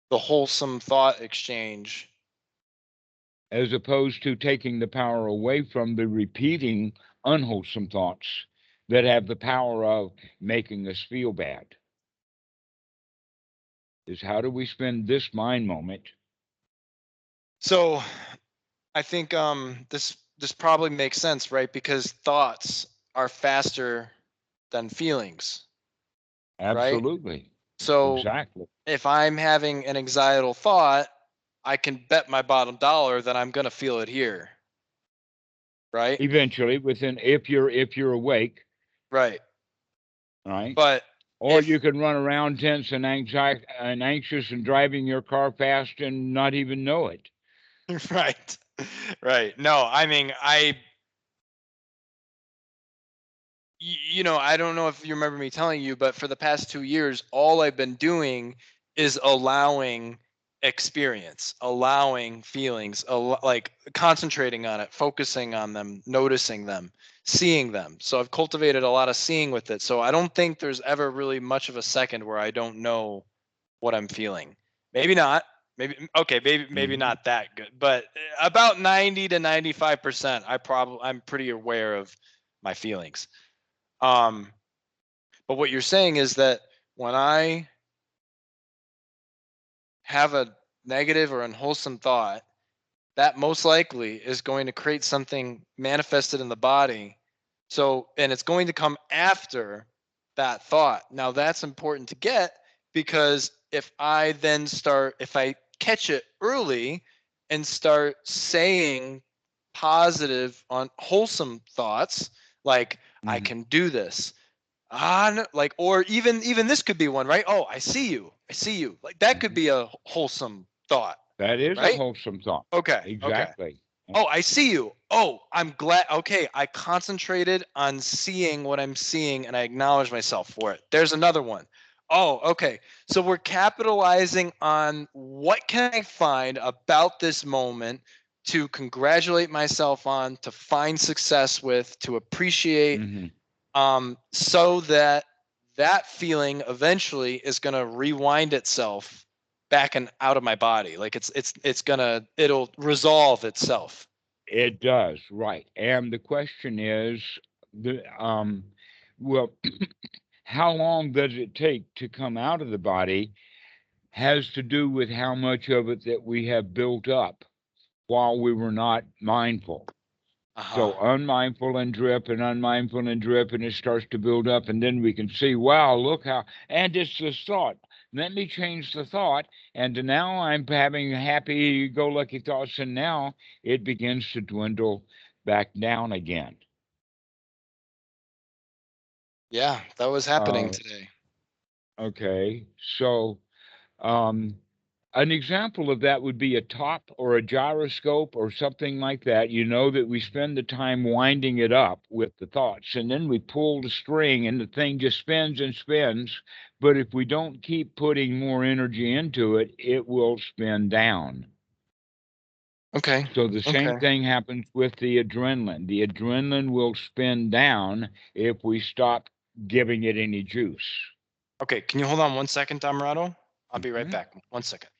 the wholesome thought exchange. As opposed to taking the power away from the repeating unwholesome thoughts that have the power of making us feel bad. Is how do we spend this mind moment? So I think this probably makes sense, right? Because thoughts are faster than feelings, right? Absolutely. So Exactly. if I'm having an anxietal thought, I can bet my bottom dollar that I'm gonna feel it here, right? Eventually, within if you're awake, Right. right? But Or if you can run around tense and anxious and driving your car fast and not even know it. right, right. No, I mean I don't know if you remember me telling you, but for the past 2 years, all I've been doing is allowing experience, allowing feelings, like concentrating on it, focusing on them, noticing them, seeing them. So I've cultivated a lot of seeing with it. So I don't think there's ever really much of a second where I don't know what I'm feeling. Maybe not. Maybe okay, maybe Mhm. not that good, but about 90 to 95%, I'm pretty aware of my feelings. Um, but what you're saying is that when I have a negative or unwholesome thought, that most likely is going to create something manifested in the body. So, and it's going to come after that thought. Now, that's important to get because if I catch it early and start saying positive, on wholesome thoughts like, I Mhm. can do this, No, like, or even this could be one, right? Oh, I see you. I see you. Like that could be a wholesome thought, That is a right? wholesome thought. Okay. Okay. Exactly. Oh, I see you. Oh, I'm glad. Okay, I concentrated on seeing what I'm seeing and I acknowledge myself for it. There's another one. Oh, okay. So we're capitalizing on what can I find about this moment to congratulate myself on, to find success with, to appreciate, Mm-hmm. so that that feeling eventually is going to rewind itself back and out of my body. Like it'll resolve itself. It does, right. And the question is, the well, how long does it take to come out of the body has to do with how much of it that we have built up while we were not mindful. Uh-huh. So unmindful and drip and unmindful and drip, and it starts to build up, and then we can see, wow, look how, and it's this thought. Let me change the thought, and now I'm having happy-go-lucky thoughts, and now it begins to dwindle back down again. Yeah, that was happening Uh, today. okay, so um, an example of that would be a top or a gyroscope or something like that. You know that we spend the time winding it up with the thoughts, and then we pull the string, and the thing just spins and spins. But if we don't keep putting more energy into it, it will spin down. Okay. So the same Okay. thing happens with the adrenaline. The adrenaline will spin down if we stop giving it any juice. Okay. Can you hold on 1 second, Dhammarato? I'll be right Mhm. back. 1 second.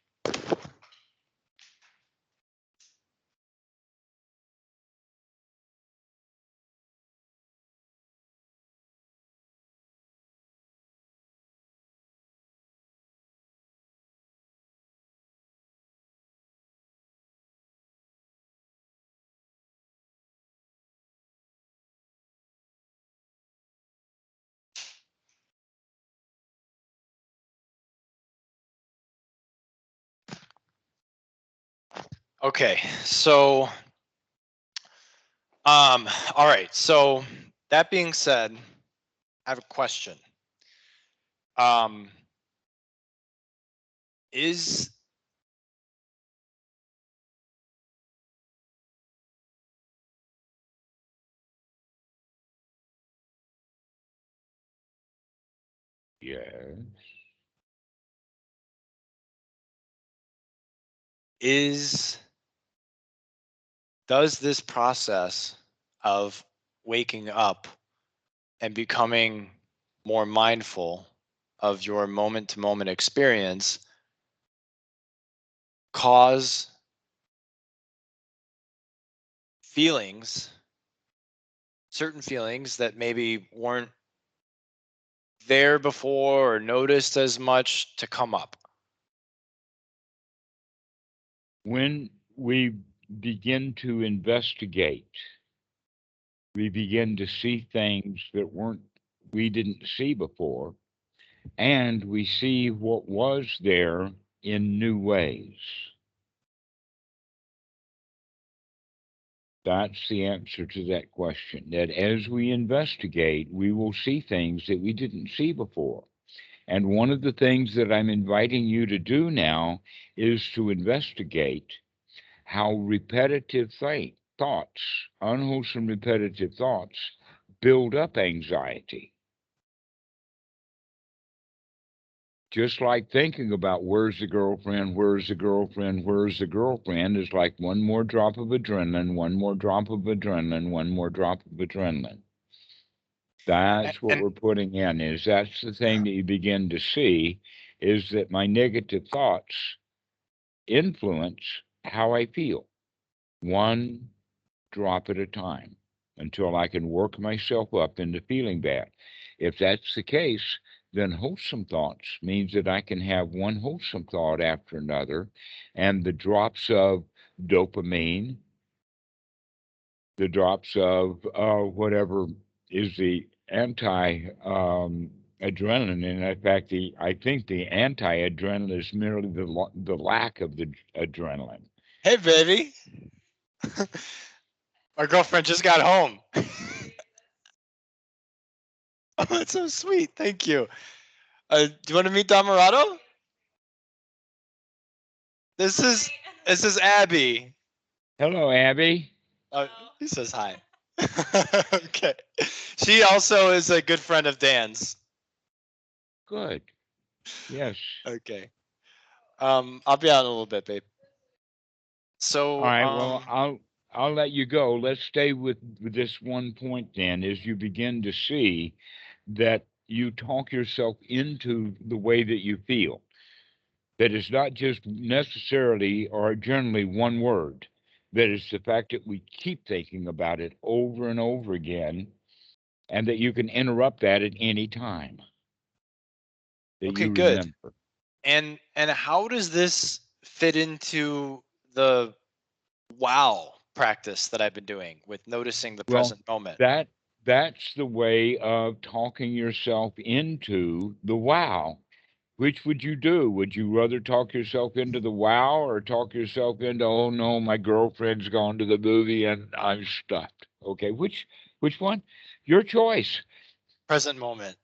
Okay. So, all right. So that being said, I have a question. Um, is Yeah. is does this process of waking up and becoming more mindful of your moment to moment experience cause feelings, certain feelings that maybe weren't there before or noticed as much to come up? When we begin to investigate, we begin to see things that weren't we didn't see before, and we see what was there in new ways. That's the answer to that question. That as we investigate, we will see things that we didn't see before. And one of the things that I'm inviting you to do now is to investigate how thoughts, unwholesome repetitive thoughts, build up anxiety. Just like thinking about where's the girlfriend, where's the girlfriend is like one more drop of adrenaline, one more drop of adrenaline, one more drop of adrenaline. That's what And we're putting in. Is that's the thing that you begin to see is that my negative thoughts influence how I feel. One drop at a time until I can work myself up into feeling bad. If that's the case, then wholesome thoughts means that I can have one wholesome thought after another, and the drops of dopamine, the drops of whatever is the anti adrenaline. And in fact, I think the anti adrenaline is merely the lack of the adrenaline. hey, baby, my girlfriend just got home. Oh, that's so sweet. Thank you. Do you want to meet Dhammarato? This is Abby. Hello, Abby. Oh, he says hi. Okay. She also is a good friend of Dan's. Good. Yes. Okay. I'll be out in a little bit, babe. All So, right. Well, I'll let you go. Let's stay with this one point then, as you begin to see that you talk yourself into the way that you feel. That is not just necessarily or generally one word. That is the fact that we keep thinking about it over and over again, and that you can interrupt that at any time that okay, you good. remember. And how does this fit into the wow practice that I've been doing with noticing the Well, present moment? that's the way of talking yourself into the wow. Which would you do? Would you rather talk yourself into the wow or talk yourself into, oh no, my girlfriend's gone to the movie and I'm stuffed? Okay, which one? Your choice. Present moment,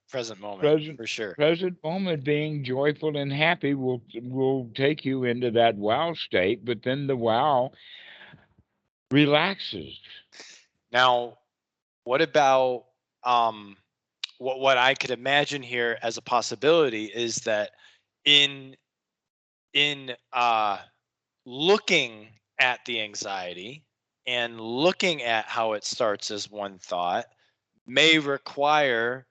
Present for sure. present moment being joyful and happy will take you into that wow state, but then the wow relaxes. Now, what about um what I could imagine here as a possibility is that in in looking at the anxiety and looking at how it starts as one thought may require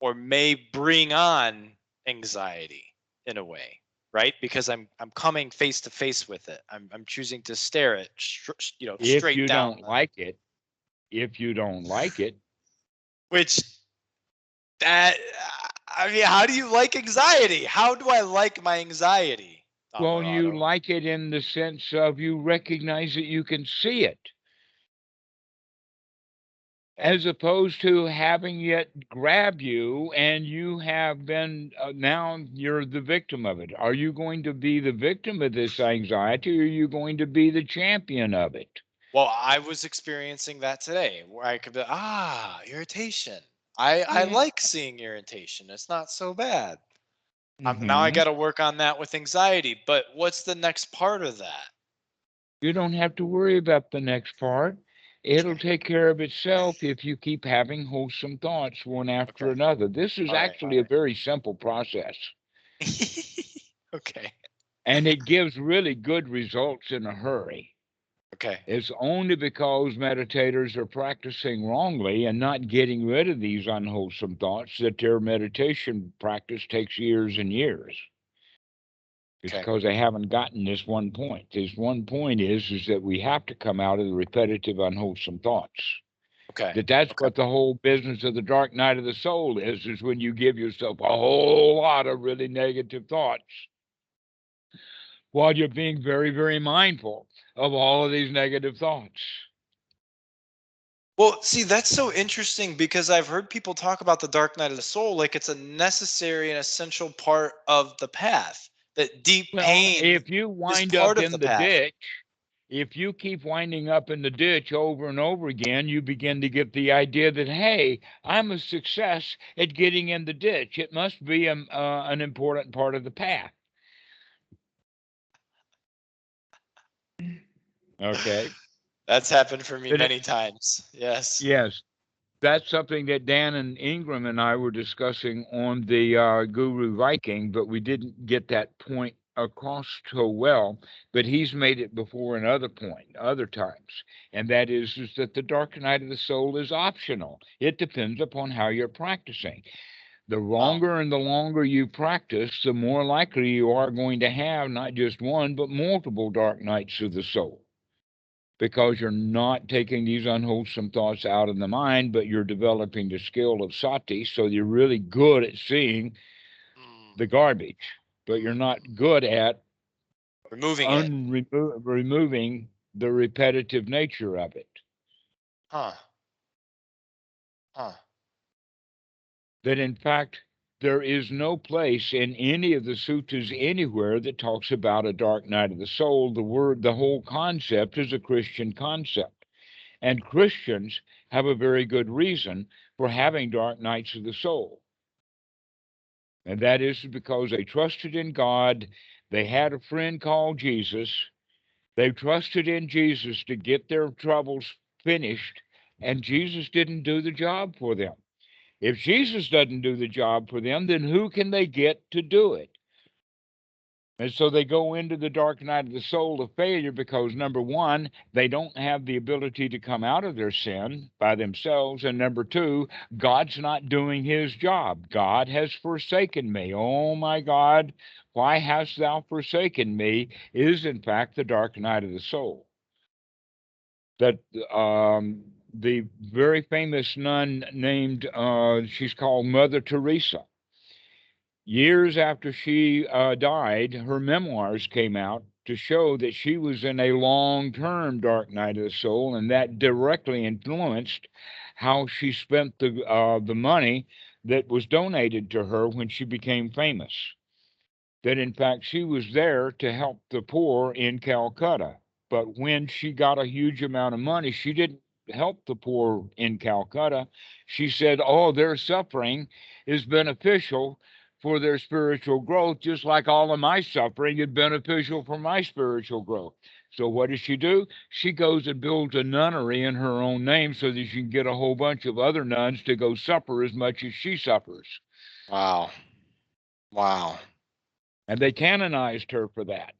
or may bring on anxiety in a way, right? Because I'm coming face to face with it. I'm choosing to stare it If straight you down don't like it, if you don't like it, which that I mean, how do you like anxiety? How do I like my anxiety, well, you Dhammarato? like it in the sense of you recognize that you can see it, Okay. as opposed to having it grab you and you have been, now you're the victim of it. Are you going to be the victim of this anxiety or are you going to be the champion of it? Well, I was experiencing that today where I could be, irritation. I Yeah. like seeing irritation. It's not so bad. Now I Hmm. got to work on that with anxiety. But what's the next part of that? You don't have to worry about the next part. It'll Okay. take care of itself if you keep having wholesome thoughts one after Okay. another. This is All right. actually a very simple process, Okay. and it gives really good results in a hurry. Okay. It's only because meditators are practicing wrongly and not getting rid of these unwholesome thoughts that their meditation practice takes years and years. It's Okay. because they haven't gotten this one point. This one point is that we have to come out of the repetitive, unwholesome thoughts. Okay. That's Okay. what the whole business of the dark night of the soul is when you give yourself a whole lot of really negative thoughts while you're being very, very mindful of all of these negative thoughts. Well, see, that's so interesting because I've heard people talk about the dark night of the soul like it's a necessary and essential part of the path. That deep Well, pain if you is wind part up of in the the path. ditch, if you keep winding up in the ditch over and over again, you begin to get the idea that, hey, I'm a success at getting in the ditch. It must be an important part of the path. Okay. That's happened for me But it, many times. Yes. yes, that's something that Dan and Ingram and I were discussing on the Guru Viking, but we didn't get that point across so well. But he's made it before in other times, and that is that the dark night of the soul is optional. It depends upon how you're practicing. The Oh, longer you practice, the more likely you are going to have not just one, but multiple dark nights of the soul because you're not taking these unwholesome thoughts out of the mind, but you're developing the skill of sati. So you're really good at seeing mm, the garbage, but you're mm. not good at Removing it. removing the repetitive nature of it. Huh. Huh. That in fact, there is no place in any of the suttas anywhere that talks about a dark night of the soul. The whole concept is a Christian concept. And Christians have a very good reason for having dark nights of the soul. And that is because they trusted in God. They had a friend called Jesus. They trusted in Jesus to get their troubles finished, and Jesus didn't do the job for them. If Jesus doesn't do the job for them, then who can they get to do it? And so they go into the dark night of the soul of failure because, number one, they don't have the ability to come out of their sin by themselves. And number two, God's not doing his job. God has forsaken me. Oh my God, why hast thou forsaken me? Is in fact the dark night of the soul. That the very famous nun named, she's called Mother Teresa. Years after she died, her memoirs came out to show that she was in a long-term dark night of the soul, and that directly influenced how she spent the money that was donated to her when she became famous. That in fact she was there to help the poor in Calcutta. But when she got a huge amount of money, she didn't help the poor in Calcutta. She said, oh, their suffering is beneficial for their spiritual growth, just like all of my suffering is beneficial for my spiritual growth. So what does she do? She goes and builds a nunnery in her own name so that she can get a whole bunch of other nuns to go suffer as much as she suffers. Wow. Wow. And they canonized her for that.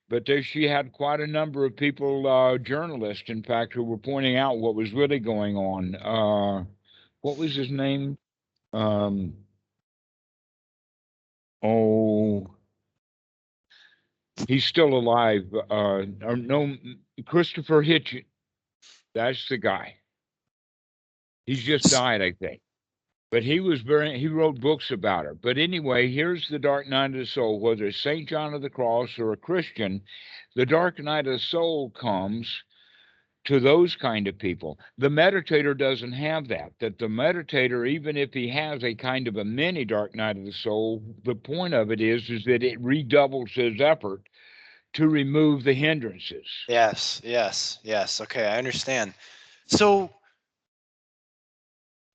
But there, she had quite a number of people, journalists, in fact, who were pointing out what was really going on. What was his name? Um, oh, he's still alive. Or no, Christopher Hitchens. That's the guy. He's just died, I think. But he wrote books about her. But anyway, here's the dark night of the soul. Whether it's St. John of the Cross or a Christian, the dark night of the soul comes to those kind of people. The meditator doesn't have that. That the meditator, even if he has a kind of a mini dark night of the soul, the point of it is that it redoubles his effort to remove the hindrances. Yes, yes, yes. Okay, I understand. So,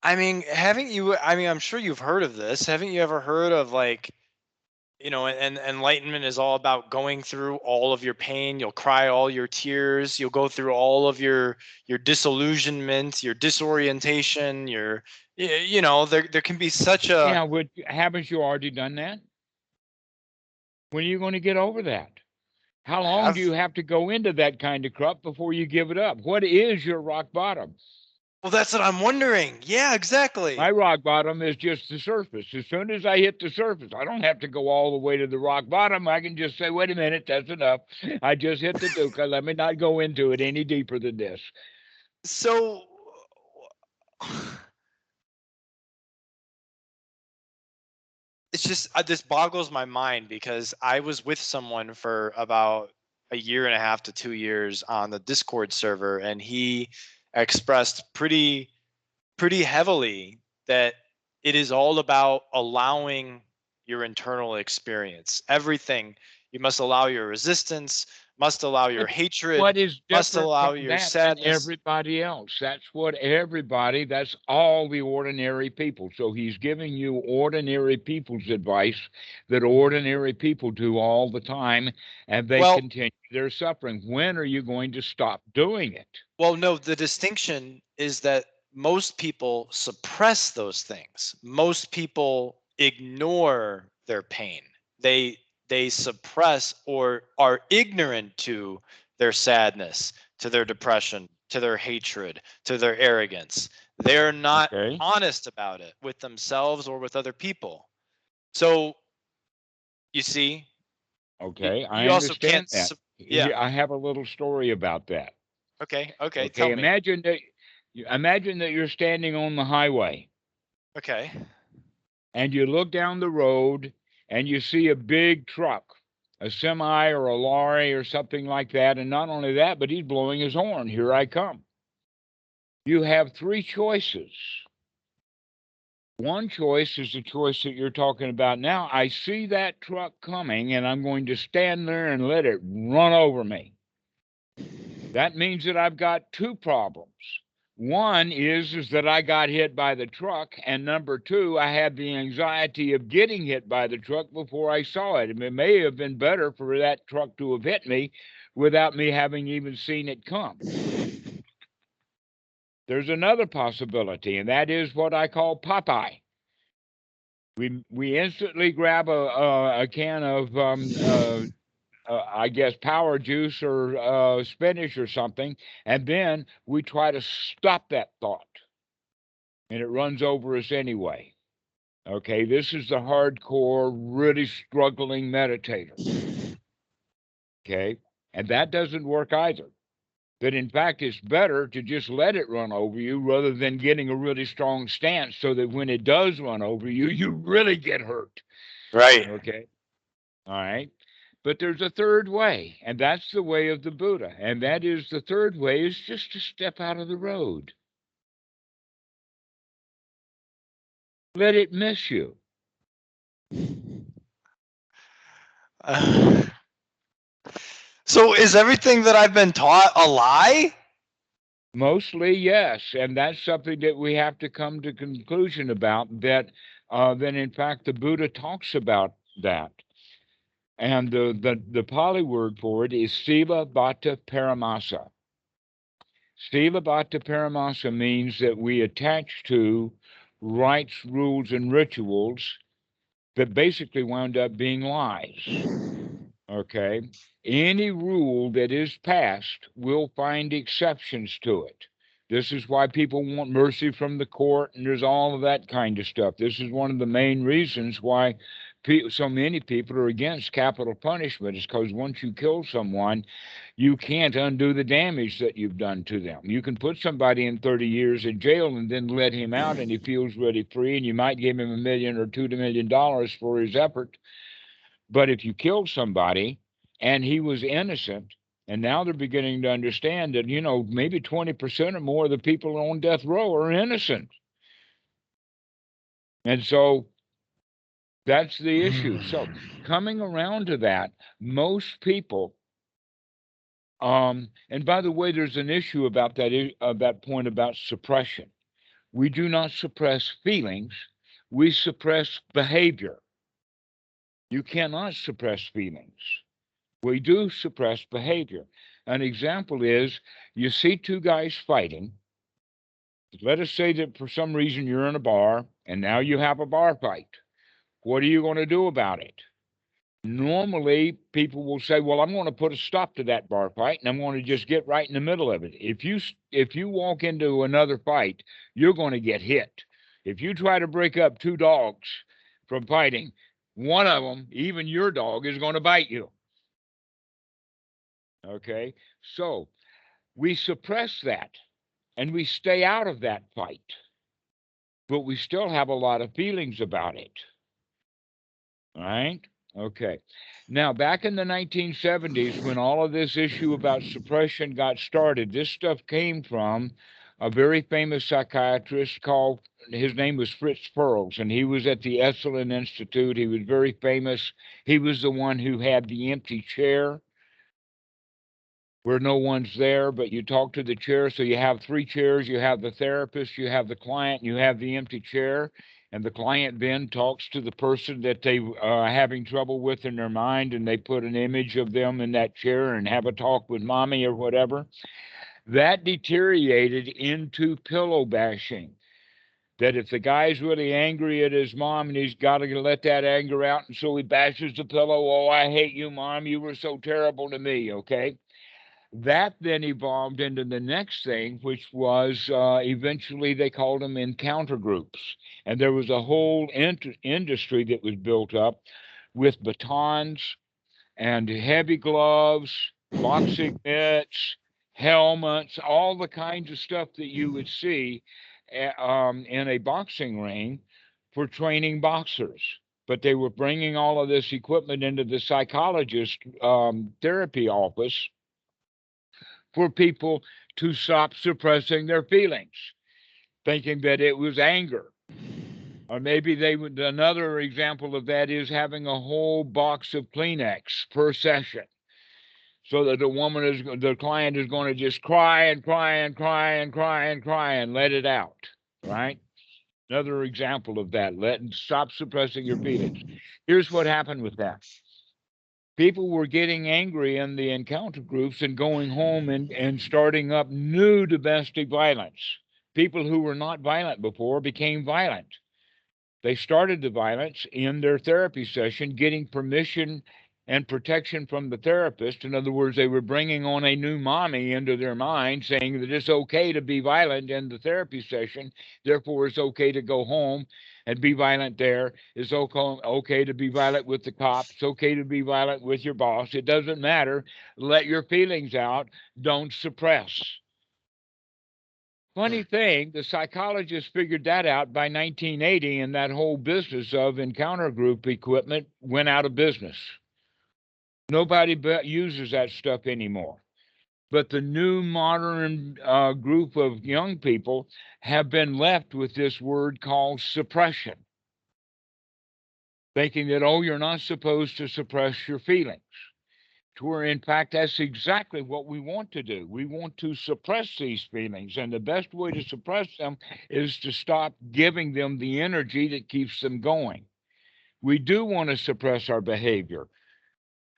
I mean, I'm sure you've heard of this. Haven't you ever heard of like, and enlightenment is all about going through all of your pain. You'll cry all your tears. You'll go through all of your disillusionment, your disorientation, there can be such a. Yeah, haven't you already done that? When are you going to get over that? How I long do have. you have to go into that kind of crap before you give it up? What is your rock bottom? Well, that's what I'm wondering. Yeah, My exactly. rock bottom is just the surface. As soon as I hit the surface, I don't have to go all the way to the rock bottom. I can just say, wait a minute, that's enough. I just hit the dukkha. Let me not go into it any deeper than this. So, it's just this boggles my mind because I was with someone for about a year and a half to 2 years on the Discord server, and he expressed pretty heavily that it is all about allowing your internal experience. Everything. You must allow your resistance, must allow your But hatred, what is must different allow from your that than sadness. everybody else? That's all the ordinary people. So he's giving you ordinary people's advice that ordinary people do all the time, and they Well, continue their suffering. When are you going to stop doing it? Well, no, the distinction is that most people suppress those things. Most people ignore their pain. They suppress or are ignorant to their sadness, to their depression, to their hatred, to their arrogance. They're not Okay. honest about it with themselves or with other people. So, you see, Okay. I you also can't understand that. yeah. I have a little story about that. Okay, okay, Okay. tell me. Imagine that you're standing on the highway Okay. and you look down the road and you see a big truck, a semi or a lorry or something like that. And not only that, but he's blowing his horn. Here I come. You have three choices. One choice is the choice that you're talking about now. I see that truck coming and I'm going to stand there and let it run over me. That means that I've got two problems. One is that I got hit by the truck, and number two, I had the anxiety of getting hit by the truck before I saw it. And it may have been better for that truck to have hit me without me having even seen it come. There's another possibility, and that is what I call Popeye. We instantly grab a can of I guess power juice or spinach or something, and then we try to stop that thought, and it runs over us anyway. Okay, this is the hardcore, really struggling meditator. Okay, and that doesn't work either. That in fact, it's better to just let it run over you rather than getting a really strong stance so that when it does run over you, you really get hurt. Right. Okay, all right. But there's a third way, and that's the way of the Buddha. And that is the third way is just to step out of the road. Let it miss you. So is everything that I've been taught a lie? Mostly, yes. And that's something that we have to come to conclusion about, that then in fact the Buddha talks about that. And the Pali word for it is Sila Bhatta Paramasa. Sila Bhatta Paramasa means that we attach to rites, rules, and rituals that basically wound up being lies. Okay? Any rule that is passed will find exceptions to it. This is why people want mercy from the court, and there's all of that kind of stuff. This is one of the main reasons why so many people are against capital punishment, is because once you kill someone, you can't undo the damage that you've done to them. You can put somebody in 30 years in jail and then let him out, and he feels really free, and you might give him $1 million or $2 million for his effort. But if you killed somebody and he was innocent, and now they're beginning to understand that, maybe 20% or more of the people on death row are innocent. And so that's the issue. So coming around to that, most people, and by the way, there's an issue about that point about suppression. We do not suppress feelings, we suppress behavior. You cannot suppress feelings. We do suppress behavior. An example is you see two guys fighting. Let us say that for some reason you're in a bar and now you have a bar fight. What are you going to do about it? Normally, people will say, "Well, I'm going to put a stop to that bar fight, and I'm going to just get right in the middle of it." If you walk into another fight, you're going to get hit. If you try to break up two dogs from fighting, one of them, even your dog, is going to bite you. Okay, so we suppress that and we stay out of that fight, but we still have a lot of feelings about it. All right. Okay. Now, back in the 1970s, when all of this issue about suppression got started, this stuff came from a very famous psychiatrist called, his name was Fritz Perls, and he was at the Esalen Institute. He was very famous. He was the one who had the empty chair where no one's there, but you talk to the chair. So you have three chairs. You have the therapist, you have the client, you have the empty chair. And the client then talks to the person that they are having trouble with in their mind, and they put an image of them in that chair and have a talk with mommy or whatever. That deteriorated into pillow bashing. That if the guy's really angry at his mom and he's got to let that anger out, and so he bashes the pillow, "Oh, I hate you, mom. You were so terrible to me." Okay. That then evolved into the next thing, which was eventually they called them encounter groups. And there was a whole industry that was built up with batons and heavy gloves, boxing mitts, helmets, all the kinds of stuff that you would see in a boxing ring for training boxers. But they were bringing all of this equipment into the psychologist therapy office for people to stop suppressing their feelings, thinking that it was anger. Or maybe they would, another example of that is having a whole box of Kleenex per session. so that the client is going to just cry and cry and cry and cry and cry and let it out, right? Another example of that. Stop suppressing your feelings. Here's what happened with that. People were getting angry in the encounter groups and going home and starting up new domestic violence. People who were not violent before became violent. They started the violence in their therapy session, getting permission and protection from the therapist. In other words, they were bringing on a new mommy into their mind, saying that it's okay to be violent in the therapy session. Therefore, it's okay to go home and be violent there. It's okay to be violent with the cops. It's okay to be violent with your boss. It doesn't matter. Let your feelings out. Don't suppress. Funny thing, the psychologists figured that out by 1980, and that whole business of encounter group equipment went out of business. Nobody uses that stuff anymore. But the new modern group of young people have been left with this word called suppression, thinking that, oh, you're not supposed to suppress your feelings. Where in fact that's exactly what we want to do. We want to suppress these feelings, and the best way to suppress them is to stop giving them the energy that keeps them going. We do want to suppress our behavior.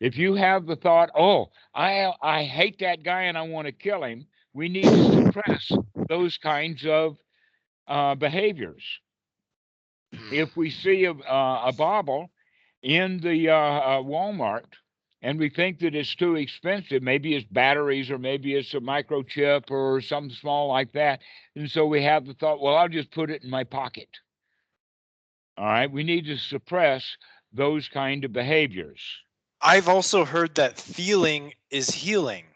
If you have the thought, oh, I hate that guy and I want to kill him, we need to suppress those kinds of behaviors. If we see a bauble in the Walmart and we think that it's too expensive, maybe it's batteries or maybe it's a microchip or something small like that. And so we have the thought, well, I'll just put it in my pocket. All right. We need to suppress those kind of behaviors. I've also heard that feeling is healing.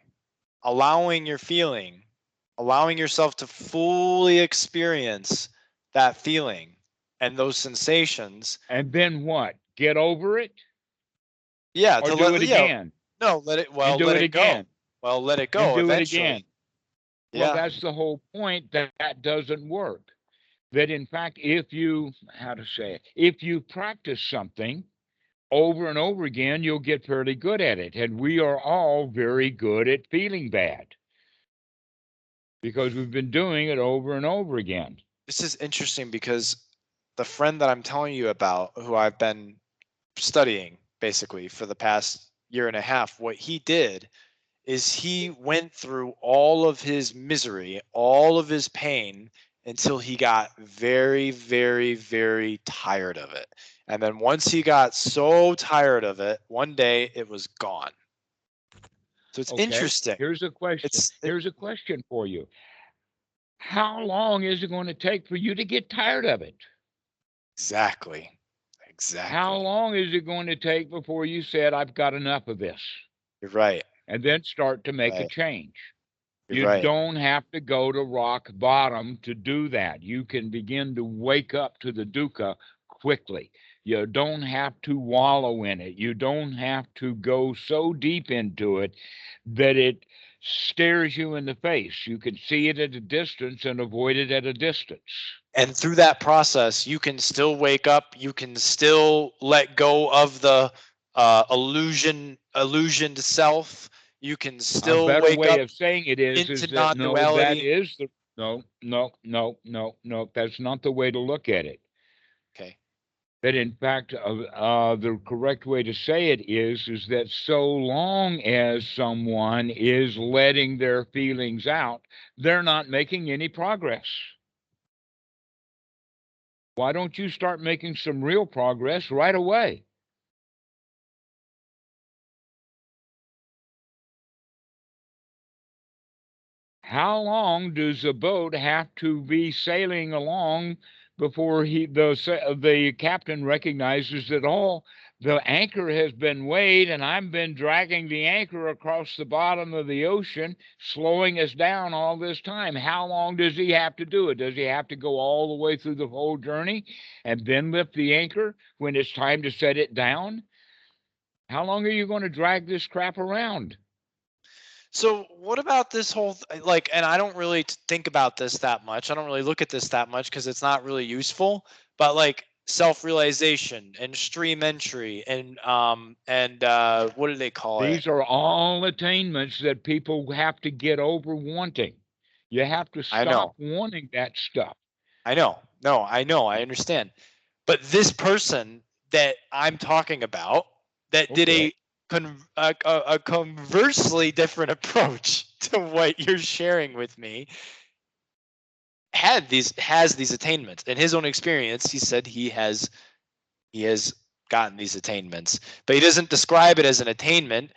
Allowing your feeling, allowing yourself to fully experience that feeling and those sensations. And then what? Get over it? Yeah, Or to do let it yeah, again? no, And do let it it go. again? Well, let it And go do it eventually. again? Well, Yeah. that's the whole point, that doesn't work. That in fact, if you, how to say it, if you practice something over and over again, you'll get fairly good at it. And we are all very good at feeling bad because we've been doing it over and over again. This is interesting because the friend that I'm telling you about, who I've been studying basically for the past year and a half, what he did is he went through all of his misery, all of his pain until he got very, very, very tired of it. And then once he got so tired of it, one day it was gone. So it's Okay. interesting. Here's a question. Here's a question for you. How long is it going to take for you to get tired of it? Exactly. How Exactly. long is it going to take before you said, I've got enough of this? You're right. And then start to make a Right. change. You're You right. don't have to go to rock bottom to do that. You can begin to wake up to the dukkha quickly. You don't have to wallow in it. You don't have to go so deep into it that it stares you in the face. You can see it at a distance and avoid it at a distance. And through that process, you can still wake up. You can still let go of the illusioned self. You can A still better wake way up of saying it into is that no, that non-duality. is the no, no, no, no, no. That's not the way to look at it. Okay. That in fact the correct way to say it is that so long as someone is letting their feelings out, they're not making any progress. Why don't you start making some real progress right away? How long does a boat have to be sailing along before the captain recognizes that the anchor has been weighed and I've been dragging the anchor across the bottom of the ocean, slowing us down all this time? How long does he have to do it? Does he have to go all the way through the whole journey and then lift the anchor when it's time to set it down? How long are you going to drag this crap around? So what about this whole like? And I don't really think about this that much. I don't really look at this that much because it's not really useful. But like, self-realization and stream entry and what do they call it? These are all attainments that people have to get over wanting. You have to I stop know. wanting that stuff. I know. No, I know. I understand. But this person that I'm talking about that did Okay. a conversely different approach to what you're sharing with me has these attainments. In his own experience, he said he has gotten these attainments, but he doesn't describe it as an attainment.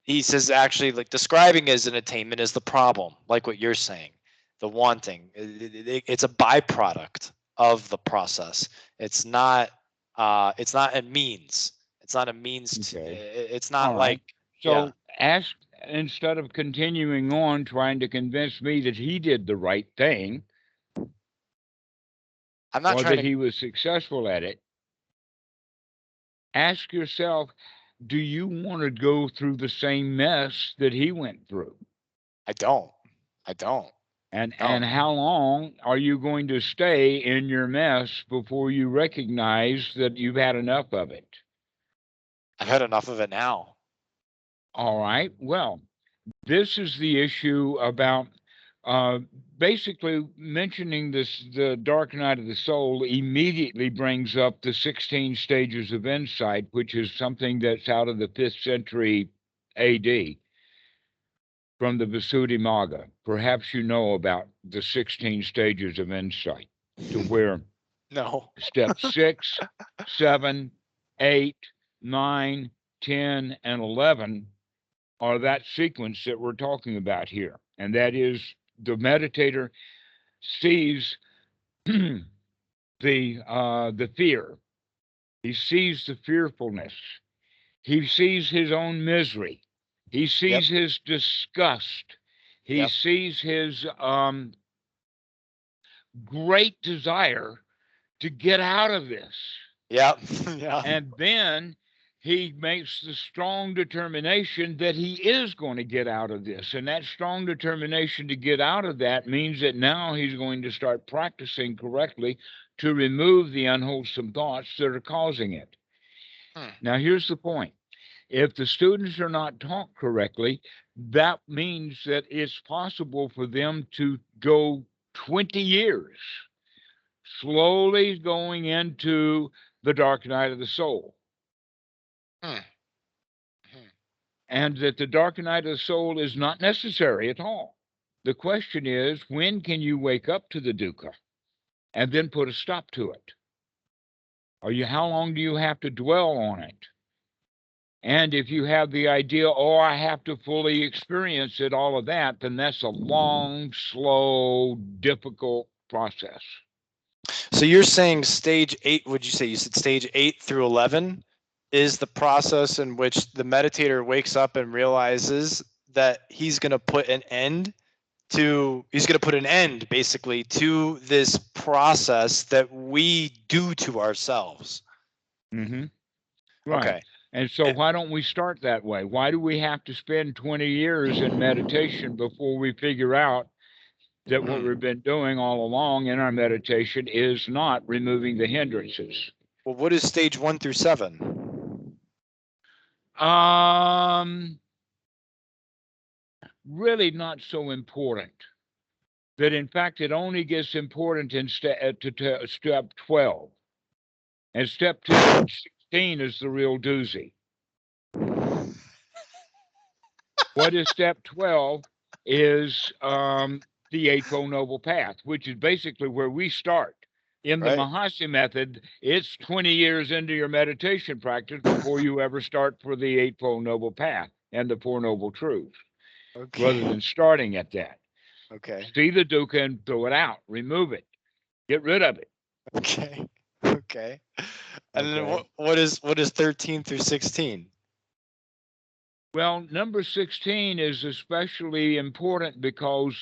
He says actually like describing it as an attainment is the problem, like what you're saying, the wanting. It's a byproduct of the process. It's not a means. It's not a means to, Okay. it's All not like right. yeah. So ask, instead of continuing on trying to convince me that he did the right thing I'm not or trying that to he was successful at it, ask yourself, do you want to go through the same mess that he went through? I don't. I don't. And No. how long are you going to stay in your mess before you recognize that you've had enough of it? I've had enough of it now. All right. Well, this is the issue about uh, basically mentioning this. The dark night of the soul immediately brings up the 16 stages of insight, which is something that's out of the 5th century AD from the Visuddhimagga. Perhaps you know about the 16 stages of insight, to where No. step 6, 7, 8, 9, 10, and 11 are that sequence that we're talking about here. And that is the meditator sees the fear. He sees the fearfulness. He sees his own misery. He Yep. sees his disgust. He Yep. sees his great desire to get out of this. Yep. Yeah. And then he makes the strong determination that he is going to get out of this. And that strong determination to get out of that means that now he's going to start practicing correctly to remove the unwholesome thoughts that are causing it. Now, here's the point. If the students are not taught correctly, that means that it's possible for them to go 20 years slowly going into the dark night of the soul. Hmm. And that the dark night of the soul is not necessary at all. The question is, when can you wake up to the dukkha and then put a stop to it? How long do you have to dwell on it? And if you have the idea, oh, I have to fully experience it, all of that, then that's a long, slow, difficult process. So you're saying stage 8, would you say you said stage 8 through 11 is the process in which the meditator wakes up and realizes that he's going to put an end basically to this process that we do to ourselves. Mm-hmm. Right. Okay. And so why don't we start that way? Why do we have to spend 20 years in meditation before we figure out that what we've been doing all along in our meditation is not removing the hindrances? Well, what is stage 1 through 7? Really not so important. That in fact it only gets important in step 12. And step 16 is the real doozy. What is step 12 is the Eightfold Noble Path, which is basically where we start. In the Right. Mahasi method, it's 20 years into your meditation practice before you ever start for the Eightfold Noble Path and the Four Noble Truths, rather than starting at that. Okay. See the dukkha and throw it out, remove it, get rid of it. Okay. Okay. And then Okay. what is 13 through 16? Well, number 16 is especially important because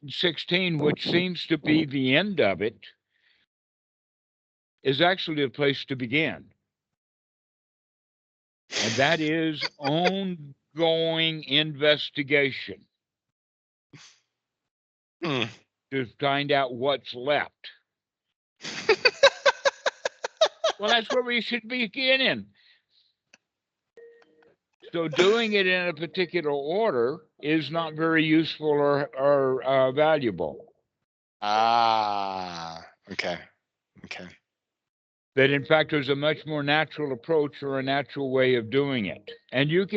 16, which seems to be the end of it, is actually a place to begin. And that is ongoing investigation to find out what's left. Well, that's where we should be beginning. So doing it in a particular order is not very useful or valuable. Ah, okay. That in fact there's a much more natural approach or a natural way of doing it. And you've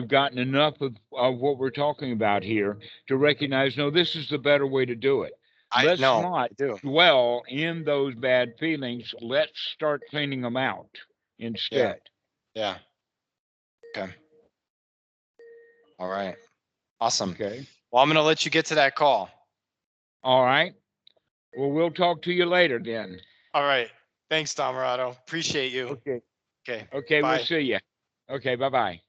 gotten enough of what we're talking about here to recognize, no, this is the better way to do it. I Let's know. not I do. dwell in those bad feelings. Let's start cleaning them out instead. Yeah. Okay. All right. Awesome. Okay. Well, I'm going to let you get to that call. All right. Well, we'll talk to you later then. All right. Thanks, Dhammarato. Appreciate you. Okay. Okay. Okay. Bye. We'll see you. Okay. Bye-bye.